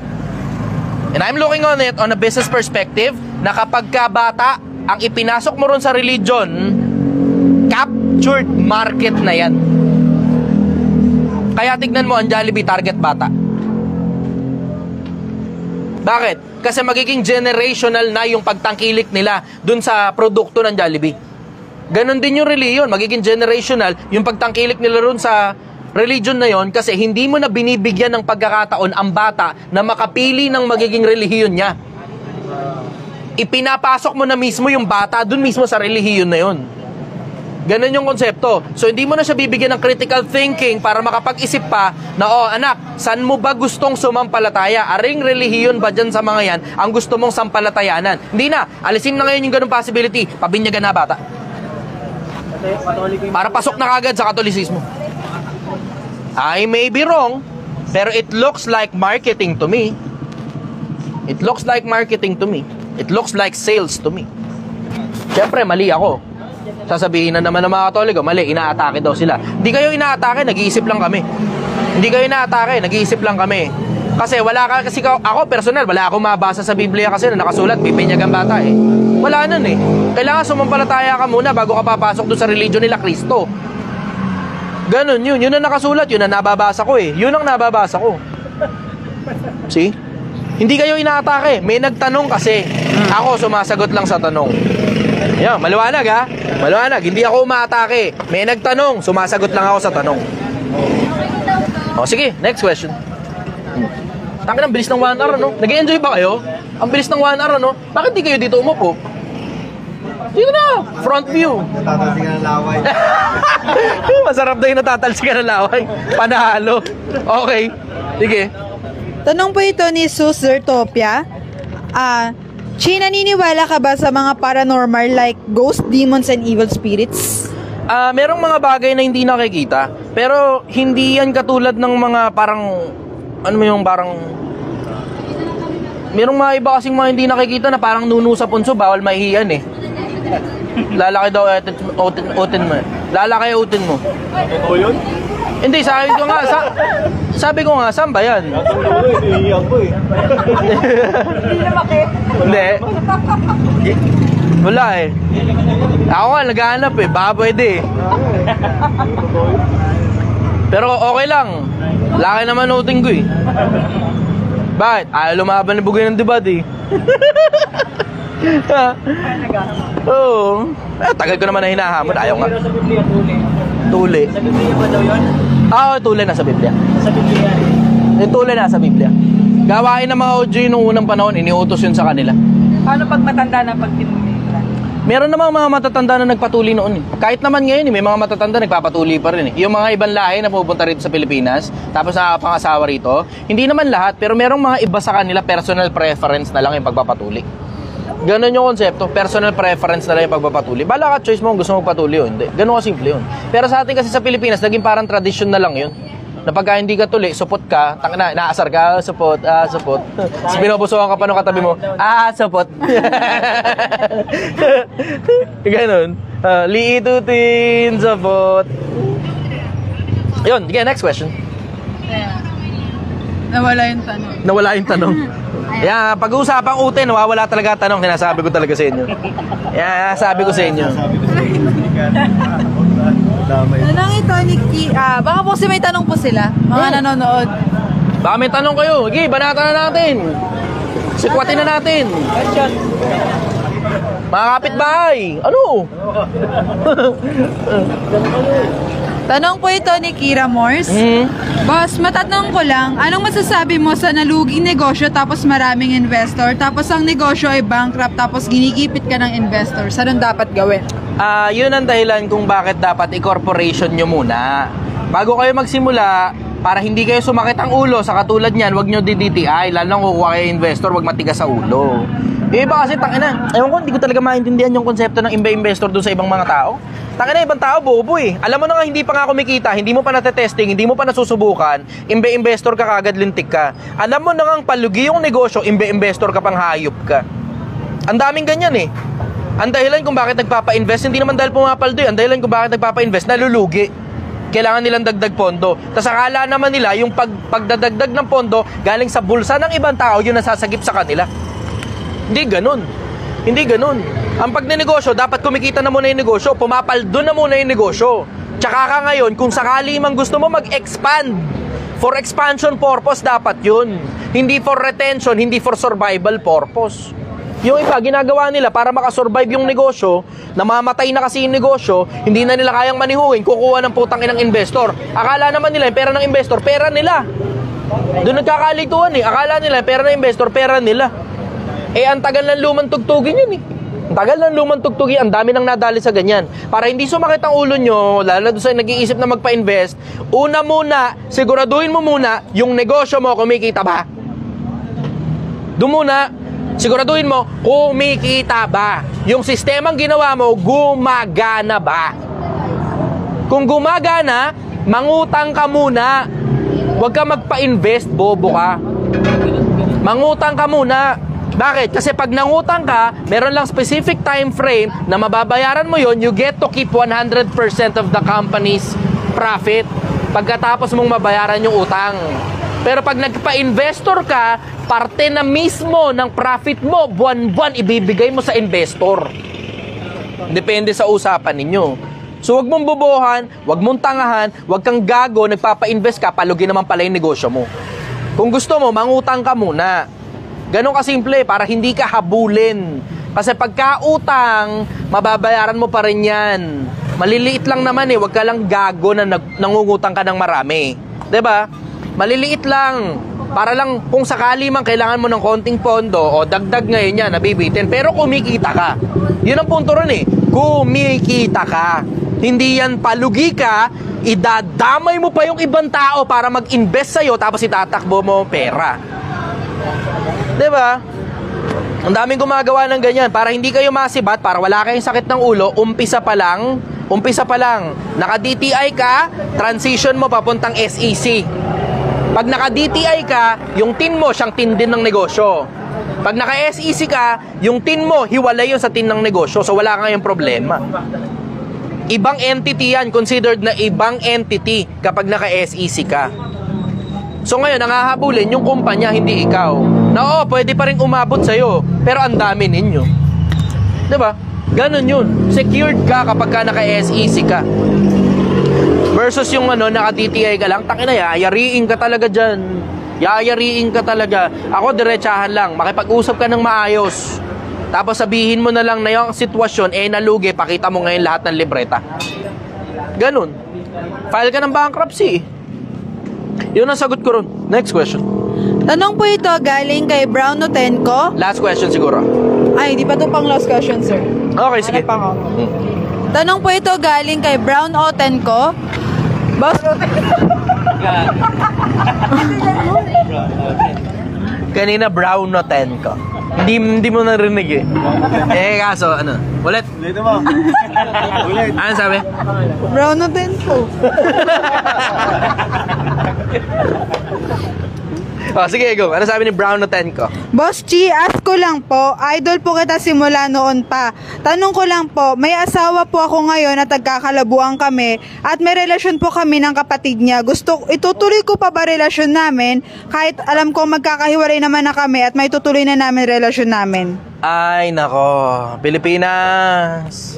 and I'm looking on it on a business perspective na kapag ka bata ang ipinasok mo ron sa religion, captured market na yan. Kaya tignan mo ang Jollibee target bata. Bakit? Kasi magiging generational na yung pagtangkilik nila dun sa produkto ng Jollibee. Ganon din yung reliyon, magiging generational yung pagtangkilik nila ron sa religion na yon kasi hindi mo na binibigyan ng pagkakataon ang bata na makapili ng magiging relihiyon niya. Ipinapasok mo na mismo yung bata dun mismo sa relihiyon na yon. Ganon yung konsepto. So hindi mo na siya bibigyan ng critical thinking para makapag-isip pa na anak, saan mo ba gustong sumampalataya? Aring relihiyon ba dyan sa mga yan ang gusto mong sampalatayanan? Hindi na. Alisin na ngayon yung ganong possibility. Pabinyagan na bata. Para pasok na kagad sa Katolisismo. I may be wrong, pero it looks like marketing to me. It looks like marketing to me. It looks like sales to me. Siyempre, mali ako. Sasabihin na naman ng mga Katoliko, mali, inaatake daw sila. Hindi kayo inaatake, nag-iisip lang kami. Kasi ako personal, wala akong mabasa sa Biblia kasi na nakasulat, bibinyag ang bata eh. Wala nun eh. Kailangan sumampalataya ka muna bago ka papasok doon sa religion nila Kristo. Ganun yun. Yun ang nakasulat, yun ang nababasa ko eh. Yun ang nababasa ko. See? Hindi kayo inaatake. May nagtanong kasi. Ako sumasagot lang sa tanong. Yan, maliwanag ha? Maliwanag. Hindi ako umaatake. May nagtanong, sumasagot lang ako sa tanong. O sige, next question. Tangin, ang bilis ng 1 hour, no? Nag-enjoy ba kayo? Ang bilis ng 1 hour, no? Bakit di kayo dito umupo? Dito na, front view. Natatalsikan ng laway. Masarap daw yung natatalsikan ng laway. Panalo. Okay. Sige. Tanong po ito ni Sus Zertopia. Chi, naniniwala ka ba sa mga paranormal like ghost, demons, and evil spirits? Merong mga bagay na hindi nakikita. Pero hindi yan katulad ng mga parang ano mo yung parang merong mga iba kasing mga hindi nakikita na parang nuno sa punso, bawal mahihiyan eh. Lalaki daw utin mo. Lalaki utin mo. Totoo yun? Hindi, sabi ko nga, saan ba yan? Hinihiyan ko eh. Hindi. Wala eh. Ako nga, naghahanap eh. Baka pwede eh. Pero okay lang. Laki naman uting ko eh. Bakit? Ayaw lumaban ni Bugay ng debate eh. Oo. Tagal ko naman na hinahamon. Ayaw nga. Tuli. Sa Biblia ba daw yun? Oo, tuli na sa Biblia. Sa Biblia rin. Yung tuli na sa Biblia. Gawain ng mga OG nung unang panahon, iniutos yun sa kanila. Paano pag matanda na pagtimuli nila? Meron namang mga matatanda na nagpatuli noon eh. Kahit naman ngayon eh, may mga matatanda nagpapatuli pa rin eh. Yung mga ibang lahi na pupunta rito sa Pilipinas, tapos nakapangasawa rito, hindi naman lahat, pero merong mga iba sa kanila, personal preference na lang yung pagpapatuli. Ganon yung konsepto, personal preference na lang yung pagpapatuli. Bala ka, choice mo kung gusto mo patuli o hindi. Ganon ka simple yun. Pero sa atin kasi sa Pilipinas, naging parang tradition na lang yun. Na pagka hindi ka tuli, supot ka, naasar ka, supot, supot. Tapos binubusuhan ka pa nung katabi mo, supot. Ganon. Liitutin, supot. Yun, sige, next question. Nawala yung tanong. Nawala yung tanong. Yan, pag-uusapang utin, nawawala talaga tanong, sinasabi ko talaga sa inyo. Yan, sabi ko sa inyo. Tanong ito ni baka po may tanong po sila, mga nanonood. Baka may tanong kayo. Sige, banatan na natin. Sikwatin na natin. Mga kapitbahay, ano? Tanong po ito ni Kira Morse. Boss, matatanong ko lang, anong masasabi mo sa naluging negosyo tapos maraming investor, tapos ang negosyo ay bankrupt tapos ginigipit ka ng investor? Anong dapat gawin? Yun ang dahilan kung bakit dapat i-corporation nyo muna. Bago kayo magsimula, para hindi kayo sumakit ang ulo sa katulad niyan, wag nyo DDTI, lalo nang kukuha kayo investor, wag matigas sa ulo. Yung iba kasi, tangina, ewan ko, hindi ko talaga maintindihan yung konsepto ng investor doon sa ibang mga tao. Tangina, ibang tao, bobo eh. Alam mo na nga, hindi pa nga kumikita, hindi mo pa natetesting, hindi mo pa nasusubukan, investor ka kagad, lintik ka. Alam mo na nga, palugi yung negosyo, investor ka pang hayop ka. Ang daming ganyan eh. Ang dahilan kung bakit nagpapa-invest, hindi naman dahil pumapaldo eh. Ang dahilan kung bakit nagpapa-invest, nalulugi. Kailangan nilang dagdag pondo. Tapos akala naman nila, yung pagdadagdag ng pondo, galing sa bulsa ng ibang tao, yun nasasagip sa kanila. Hindi ganun. Hindi ganun. Ang pagnenegosyo, dapat kumikita na muna yung negosyo, pumapaldo na muna yung negosyo. Tsaka ka ngayon, kung sakali mang gusto mo mag-expand, for expansion purpose dapat yun. Hindi for retention, hindi for survival purpose. Yung iba, ginagawa nila para makasurvive yung negosyo, namamatay na kasi yung negosyo, hindi na nila kayang manihuin, kukuha ng putang inang investor. Akala naman nila yung pera ng investor, pera nila. Doon nagkakalituan eh. Akala nila yung pera ng investor, pera nila. Ang tagal ng lumang tugtugin yun eh. Ang tagal ng lumang tugtugin, ang dami nang nadali sa ganyan. Para hindi sumakit ang ulo nyo, lalo na doon sa nag-iisip na magpa-invest, una muna, siguraduhin mo muna, yung negosyo mo kumikita ba? Doon muna, siguraduhin mo, kumikita ba? Yung sistemang ginawa mo, gumagana ba? Kung gumagana, mangutang ka muna. Huwag ka magpa-invest, bobo ka. Mangutang ka muna. Bakit? Kasi pag nangutang ka, meron lang specific time frame na mababayaran mo yon, you get to keep 100% of the company's profit pagkatapos mong mabayaran yung utang. Pero pag nagpa-investor ka, parte na mismo ng profit mo, buwan-buwan ibibigay mo sa investor. Depende sa usapan ninyo. So wag mong bobohan, wag mong tangahan, wag kang gago, nagpapa-invest ka, palugi naman pala yung negosyo mo. Kung gusto mo, mangutang ka muna. Ganon kasimple, para hindi ka habulin. Kasi pagka-utang, mababayaran mo pa rin yan. Maliliit lang naman eh, wag ka lang gago na nangungutang ka ng marami. 'Di ba? Maliliit lang. Para lang kung sakali man kailangan mo ng konting pondo o dagdag ngayon yan, nabibitin. Pero kumikita ka. Yun ang punto ron eh. Kumikita ka. Hindi yan palugi ka, idadamay mo pa yung ibang tao para mag-invest sa'yo tapos itatakbo mo pera. 'Di ba? Ang daming gumagawa ng ganyan para hindi kayo masibat, para wala kayong sakit ng ulo, umpisa pa lang, naka-DTI ka, transition mo papuntang SEC. Pag naka-DTI ka, yung tin mo siyang tin din ng negosyo. Pag naka-SEC ka, yung tin mo hiwalay yun sa tin ng negosyo, so wala kang problema. Ibang entity yan, considered na ibang entity kapag naka-SEC ka. So ngayon, nangahabulin yung kumpanya, hindi ikaw. Na oo, pwede pa rin umabot sa'yo, pero ang dami ninyo. Diba? Ganon yun. Secured ka kapag ka naka-SEC ka. Versus yung naka-DTI ka lang, takin na, yayariin ka talaga dyan. Yayariin ka talaga. Ako, diretsahan lang. Makipag-usap ka ng maayos. Tapos sabihin mo na lang na yung sitwasyon, nalugi, pakita mo ngayon lahat ng libreta. Ganon. File ka ng bankruptcy. Yun ang sagot ko ron. Next question. Tanong po ito galing kay Brown Notenko. Last question siguro. Ay, di pa ito pang last question, sir. Okay, sige. Tanong po ito galing kay Brown Otenko. Boss, kanina Brown Notenko. Hindi mo narinig eh. Kaso, ulit. Ulit mo. Ulit. Ano sabi? Brown Notenko. Sige, go. Ano sabi ni Brown Notenko? Boss Chi, ask ko lang po, idol po kita simula noon pa. Tanong ko lang po, may asawa po ako ngayon at nagkakalabuan kami at may relasyon po kami ng kapatid niya. Itutuloy ko pa ba relasyon namin kahit alam ko magkakahiwalay naman na kami at may tutuloy na namin relasyon namin? Ay, nako. Pilipinas.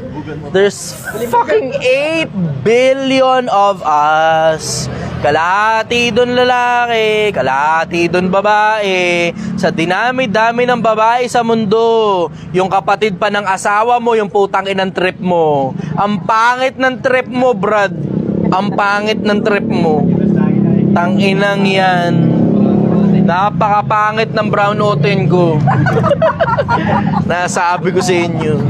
There's fucking 8 billion of us. Kalahati doon lalaki, kalahati doon babae. Sa dinami-dami ng babae sa mundo, yung kapatid pa ng asawa mo, yung putang inang trip mo. Ang pangit ng trip mo, brad. Ang pangit ng trip mo. Tanginang yan. Napakapangit ng Brown Oten ko. Nasabi ko sa inyo.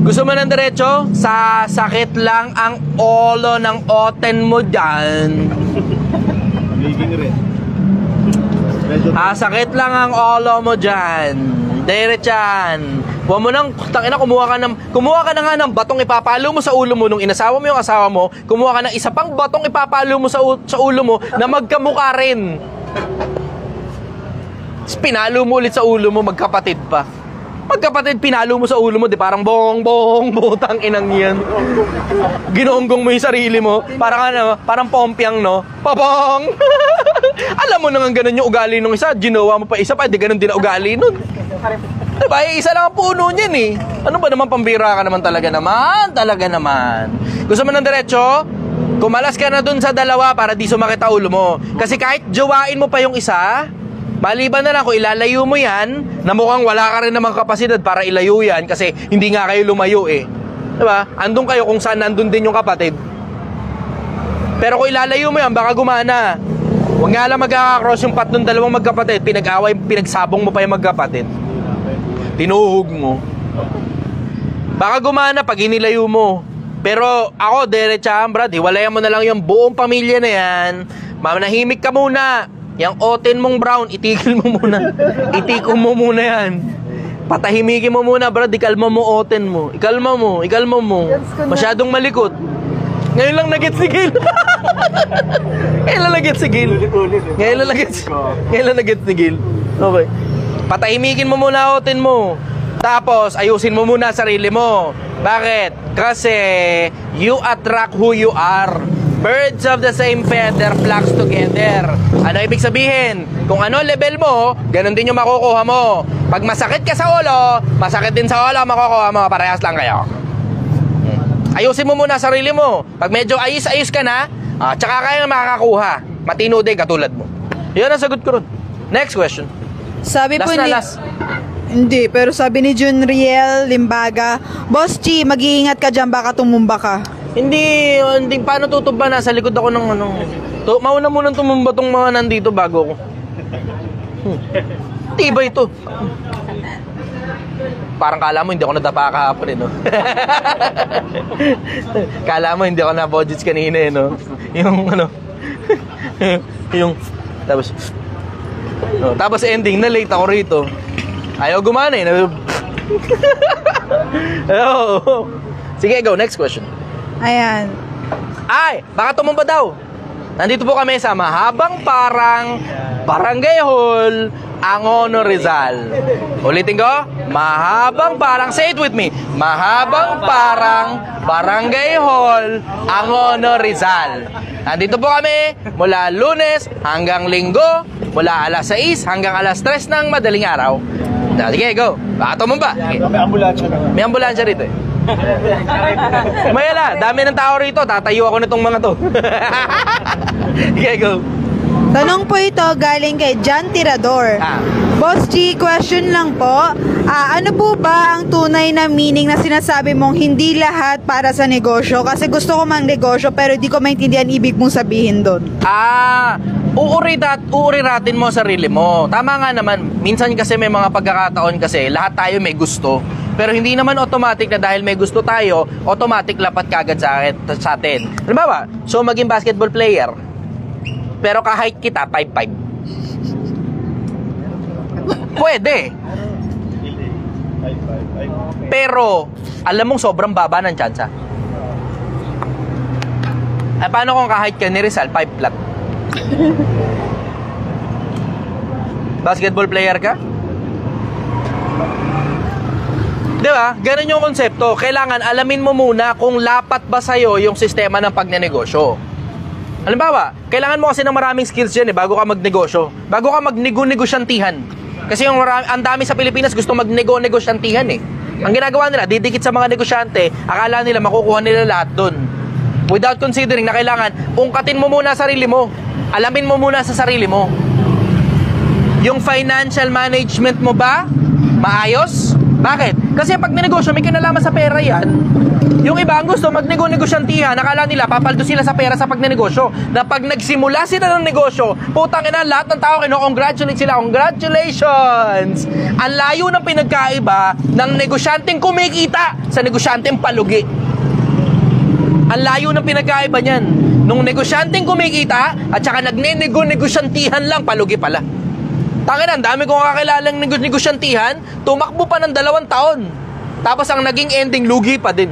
Gusto mo ng diretso? Sasakit lang ang olo ng oten mo dyan. Sakit lang ang olo mo dyan. Diretsan. Huwag mo nang, tangina, kumuha ka na nga ng batong ipapalo mo sa ulo mo nung inasawa mo yung asawa mo. Kumuha ka ng isa pang batong ipapalo mo sa ulo mo na magkamukha rin. Pinalo mo ulit sa ulo mo, magkapatid pa. Pagkapatid, pinalo mo sa ulo mo, di parang bong, butang inang yan. Ginonggong mo yung sarili mo. Parang pompyang, no? Pabong! Alam mo nang ganun yung ugali nung isa, ginawa mo pa isa pa, di ganun din na ugali nun. Diba, isa lang ang puno niyan eh. Ano ba naman, pambira ka naman talaga naman. Gusto mo ng diretso? Kumalas ka na dun sa dalawa para di sumakit ang ulo mo. Kasi kahit jowain mo pa yung isa, maliban na lang kung ilalayo mo yan, na mukhang wala ka rin namang kapasidad para ilayo yan kasi hindi nga kayo lumayo eh. Diba? Andun kayo kung saan nandun din yung kapatid. Pero kung ilalayo mo yan, baka gumana. Huwag nga lang magkakakross yung path ng dalawang magkapatid, pinagsabong mo pa yung magkapatid. Tinuhog mo. Baka gumana pag inilayo mo. Pero ako, diretsahan brad, hiwalayan mo na lang yung buong pamilya na yan. Manahimik ka muna. Yang oten mong Brown, itigil mo muna. Itikong mo muna yan. Patahimikin mo muna, brad. Ikalma mo oten mo. Ikalma mo. Masyadong malikot. Ngayon lang nag-gets si Gil. Ngayon lang nag-gets si Gil. Okay. Patahimikin mo muna oten mo. Tapos, ayusin mo muna sarili mo. Bakit? Kasi, you attract who you are. Birds of the same feather flocks together. Ano ibig sabihin? Kung ano level mo, ganun din yung makukuha mo. Pag masakit ka sa ulo, masakit din sa ulo makukuha mo. Parehas lang kayo. Ayusin mo muna sarili mo. Pag medyo ayos-ayos ka na, tsaka kayo makakakuha. Matino din katulad mo. Yun ang sagot ko ron. Next question. Sabi po Last na ni... last. Hindi, pero sabi ni Junriel Limbaga, Boss Chi, mag-iingat ka dyan, baka tumumba ka. Hindi, paano tutumba? Nasa likod ako ng ano. Mauna munang tumumba tong mga nandito bago ko. Tibay ito. Parang kala mo hindi ako nadapa kahapon eh, no? Kala mo hindi ako na-budgets kanina eh, no? Yung ano, yung, tapos ending, na late ako rito. Ayaw gumana eh. Oh. Sige, go. Next question. Ayan. Ay, baka tumumba daw. Nandito po kami sa mahabang parang Barangay Hall, Angono, Rizal. Ulitin ko. Mahabang parang, say it with me. Mahabang parang Barangay Hall, Angono, Rizal. Nandito po kami mula Lunes hanggang Linggo, mula alas 6 hanggang alas 3 ng madaling araw. Sige, go. Baka tumumba. Sige. May ambulansya rito eh. Mayala, dami ng tao rito. Tatayo ako nitong mga to. Sige, go. Tanong po ito galing kay John Tirador. Boss G, question lang po. Ano po ba ang tunay na meaning na sinasabi mong hindi lahat para sa negosyo? Kasi gusto ko mang negosyo pero di ko maintindihan ibig mong sabihin doon. Uuriratin mo sarili mo. Tama nga naman. Minsan kasi may mga pagkakataon kasi lahat tayo may gusto. Pero hindi naman automatic na dahil may gusto tayo, automatic lapat kagad sa atin. Halimbawa, so maging basketball player. Pero ka-height kita, 5'5". Pwede. Pero, alam mong sobrang baba ng tsansa. Paano kung ka-height ka ni Rizal, 5 flat? Basketball player ka? Di ba? Ganun yung konsepto. Kailangan alamin mo muna kung lapat ba sa'yo yung sistema ng pagnenegosyo. Halimbawa, kailangan mo kasi ng maraming skills yan bago ka magnegosyo. Bago ka magnego-negosyantihan. Kasi ang dami sa Pilipinas gusto magnego-negosyantihan eh. Ang ginagawa nila, didikit sa mga negosyante, akala nila makukuha nila lahat dun. Without considering na kailangan, ungkatin mo muna sarili mo. Alamin mo muna sa sarili mo. Yung financial management mo ba? Maayos? Bakit? Kasi pag ninegosyo, may kinalaman sa pera yan. Yung iba ang gusto magnego-negosyantihan, nakala nila papaldo sila sa pera sa pagnenegosyo. Na pag nagsimula sila ng negosyo, putang ina, lahat ng tao kino-congratulate sila. Congratulations! Ang layo ng pinagkaiba ng negosyanteng kumikita sa negosyanteng palugi. Ang layo ng pinagkaiba niyan. Nung negosyanteng kumikita at saka nagne-negosyantihan lang, palugi pala. Tangina, ang dami kong kakilalang negosyantihan, tumakbo pa ng 2 taon. Tapos ang naging ending, lugi pa din.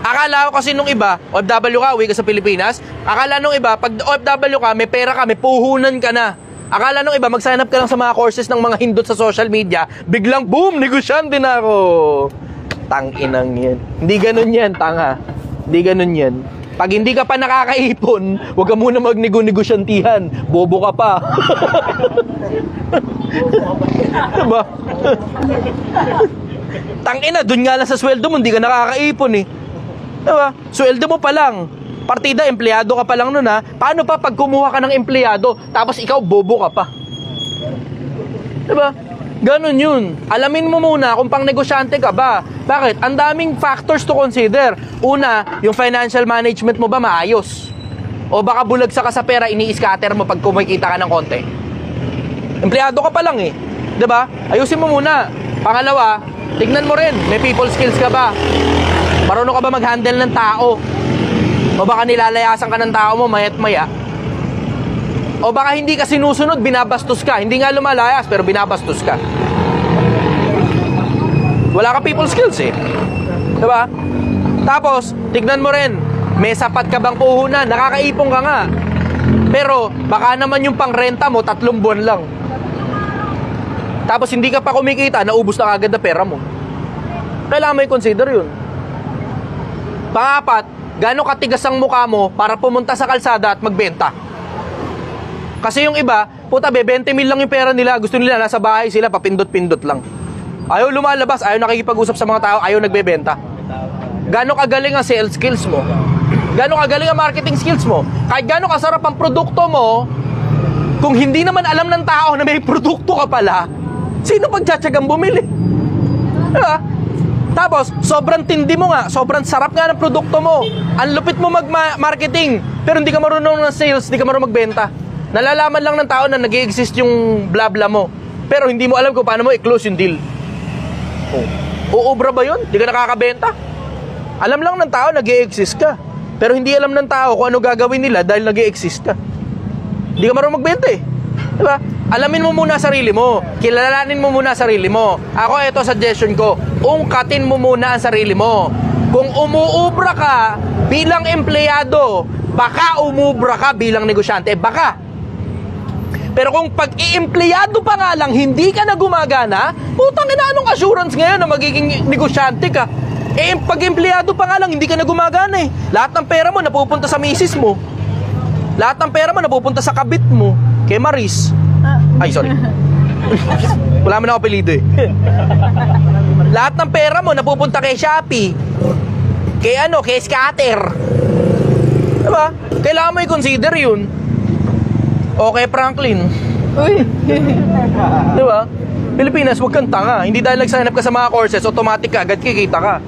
Akala ko kasi nung iba, OFW ka, uwi ka sa Pilipinas, akala nung iba, pag OFW ka, may pera ka, may puhunan ka na. Akala nung iba, mag-sign up ka lang sa mga courses ng mga hindot sa social media, biglang boom, negosyante na ako. Tanginang yan. Hindi ganun yan, tanga. Hindi ganun yan. Pag hindi ka pa nakakaipon, huwag ka muna magnego-negosyantihan. Bobo ka pa. Diba? Tangina, dun nga lang sa sweldo mo, hindi ka nakakaipon eh. Diba? Sweldo mo pa lang. Partida, empleyado ka pa lang nun ha. Paano pa pag kumuha ka ng empleyado, tapos ikaw bobo ka pa? Diba? Ganon yun. Alamin mo muna kung pang negosyante ka ba. Bakit? Ang daming factors to consider. Una, yung financial management mo ba maayos? O baka bulagsa ka sa pera, ini-scatter mo pag kumikita ka ng konti? Empleyado ka pa lang eh. Diba? Ayusin mo muna. Pangalawa, tignan mo rin, may people skills ka ba? Marunong ka ba mag-handle ng tao? O baka nilalayasan ka ng tao mo mayat maya? O baka hindi ka sinusunod, binabastos ka. Hindi nga lumalayas, pero binabastos ka. Wala ka people skills eh. Diba? Tapos, tignan mo rin, may sapat ka bang puhunan? Nakakaipong ka nga. Pero, baka naman yung pangrenta mo, 3 buwan lang. Tapos, hindi ka pa kumikita, naubos na agad na pera mo. Kailangan mo i-consider yun. Pangapat, gaano katigas ang mukha mo para pumunta sa kalsada at magbenta. Kasi yung iba, puta, 20 mil lang yung pera nila. Gusto nila, nasa bahay sila, papindot-pindot lang. Ayaw lumalabas, ayaw nakikipag-usap sa mga tao, ayaw nagbebenta. Gaano kagaling ang sales skills mo? Gaano kagaling ang marketing skills mo? Kahit gaano kasarap ang produkto mo, kung hindi naman alam ng tao na may produkto ka pala, sino pagtsatsagang bumili? Diba? Tapos, sobrang tindi mo nga, sobrang sarap nga ng produkto mo. Ang lupit mo mag-marketing, pero hindi ka marunong ng sales, hindi ka marunong magbenta. Nalalaman lang ng tao na nag-i-exist yung bla-bla mo, pero hindi mo alam kung paano mo i-close yung deal. Uubra ba yun? Hindi ka nakakabenta? Alam lang ng tao nag-i-exist ka, pero hindi alam ng tao kung ano gagawin nila dahil nag-i-exist ka. Hindi ka marunong magbenta eh. Diba? Alamin mo muna sarili mo. Kilalanin mo muna sarili mo. Ako, ito suggestion ko. Ungkatin mo muna ang sarili mo. Kung umuubra ka bilang empleyado, baka umubra ka bilang negosyante. Baka. Pero kung pag-i-empleyado pa nga lang, hindi ka na gumagana, putang ina, anong assurance ngayon na magiging negosyante ka? Eh, pag-empleyado pa nga lang, hindi ka na gumagana eh. Lahat ng pera mo napupunta sa misis mo. Lahat ng pera mo napupunta sa kabit mo. Kay Maris. Ay, sorry. Wala man ako apelido eh. Lahat ng pera mo napupunta kay Shopee. Kay Scatter. Diba? Kailangan mo i-consider yun. Okay, Franklin. Uy. Diba? Pilipinas, huwag kang tanga. Hindi dahil nag-sign up ka sa mga courses, automatic ka, agad kikita ka.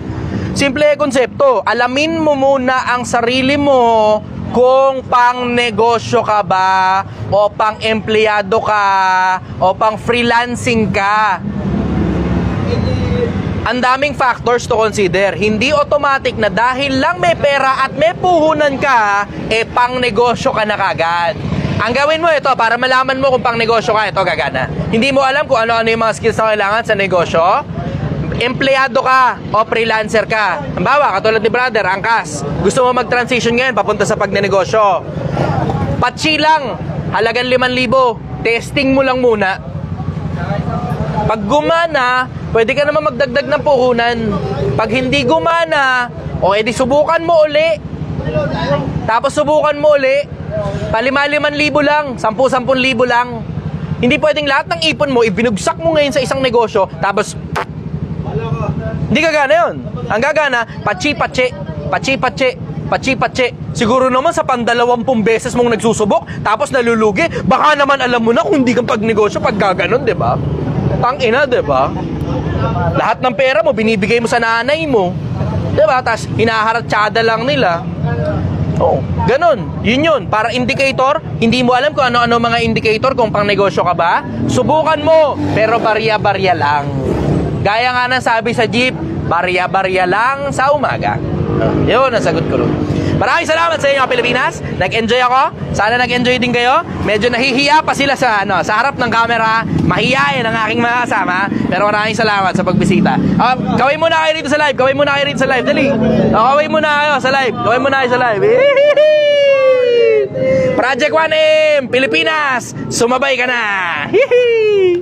Simple konsepto. Alamin mo muna ang sarili mo kung pang negosyo ka ba, o pang empleyado ka, o pang freelancing ka. Ang daming factors to consider. Hindi automatic na dahil lang may pera at may puhunan ka, pang negosyo ka na kagad. Ang gawin mo ito, para malaman mo kung pang negosyo ka, ito gagana. Hindi mo alam kung ano-ano yung mga skills na kailangan sa negosyo. Empleyado ka o freelancer ka. Halimbawa, katulad ni brother, angkas. Gusto mo mag-transition ngayon, papunta sa pagnenegosyo. Patsi lang, halagang 5,000. Testing mo lang muna. Pag gumana, pwede ka naman magdagdag ng puhunan. Pag hindi gumana, o edi subukan mo uli. Tapos subukan mo uli. Pa 5,000 lang, 10,000 lang. Hindi pwedeng lahat ng ipon mo, ibinugsak mo ngayon sa isang negosyo, tapos hindi gagana yun. Ang gagana, patsi-patsi. Siguro naman sa 20 beses mong nagsusubok, tapos nalulugi, baka naman alam mo na kung hindi ka pagnegosyo pag gaganon, diba? Tangina, diba? Lahat ng pera mo, binibigay mo sa nanay mo, diba? Tapos hinaharatsyada lang nila. Oh, ganun. Yun. Para indicator, hindi mo alam kung ano-ano mga indicator kung pang negosyo ka ba. Subukan mo, pero barya-barya lang. Gaya nga ng sabi sa jeep, barya-barya lang sa umaga. Yun, nasagot ko rin. Maraming salamat sa inyo, Pilipinas. Nag-enjoy ako. Sana nag-enjoy din kayo. Medyo nahihiya pa sila sa harap ng camera. Mahihayin ang aking mga kasama. Pero maraming salamat sa pagbisita. Kawin muna kayo rito sa live. Dali. Kawin muna kayo sa live. Project 1M, Pilipinas. Sumabay ka na. Hihi!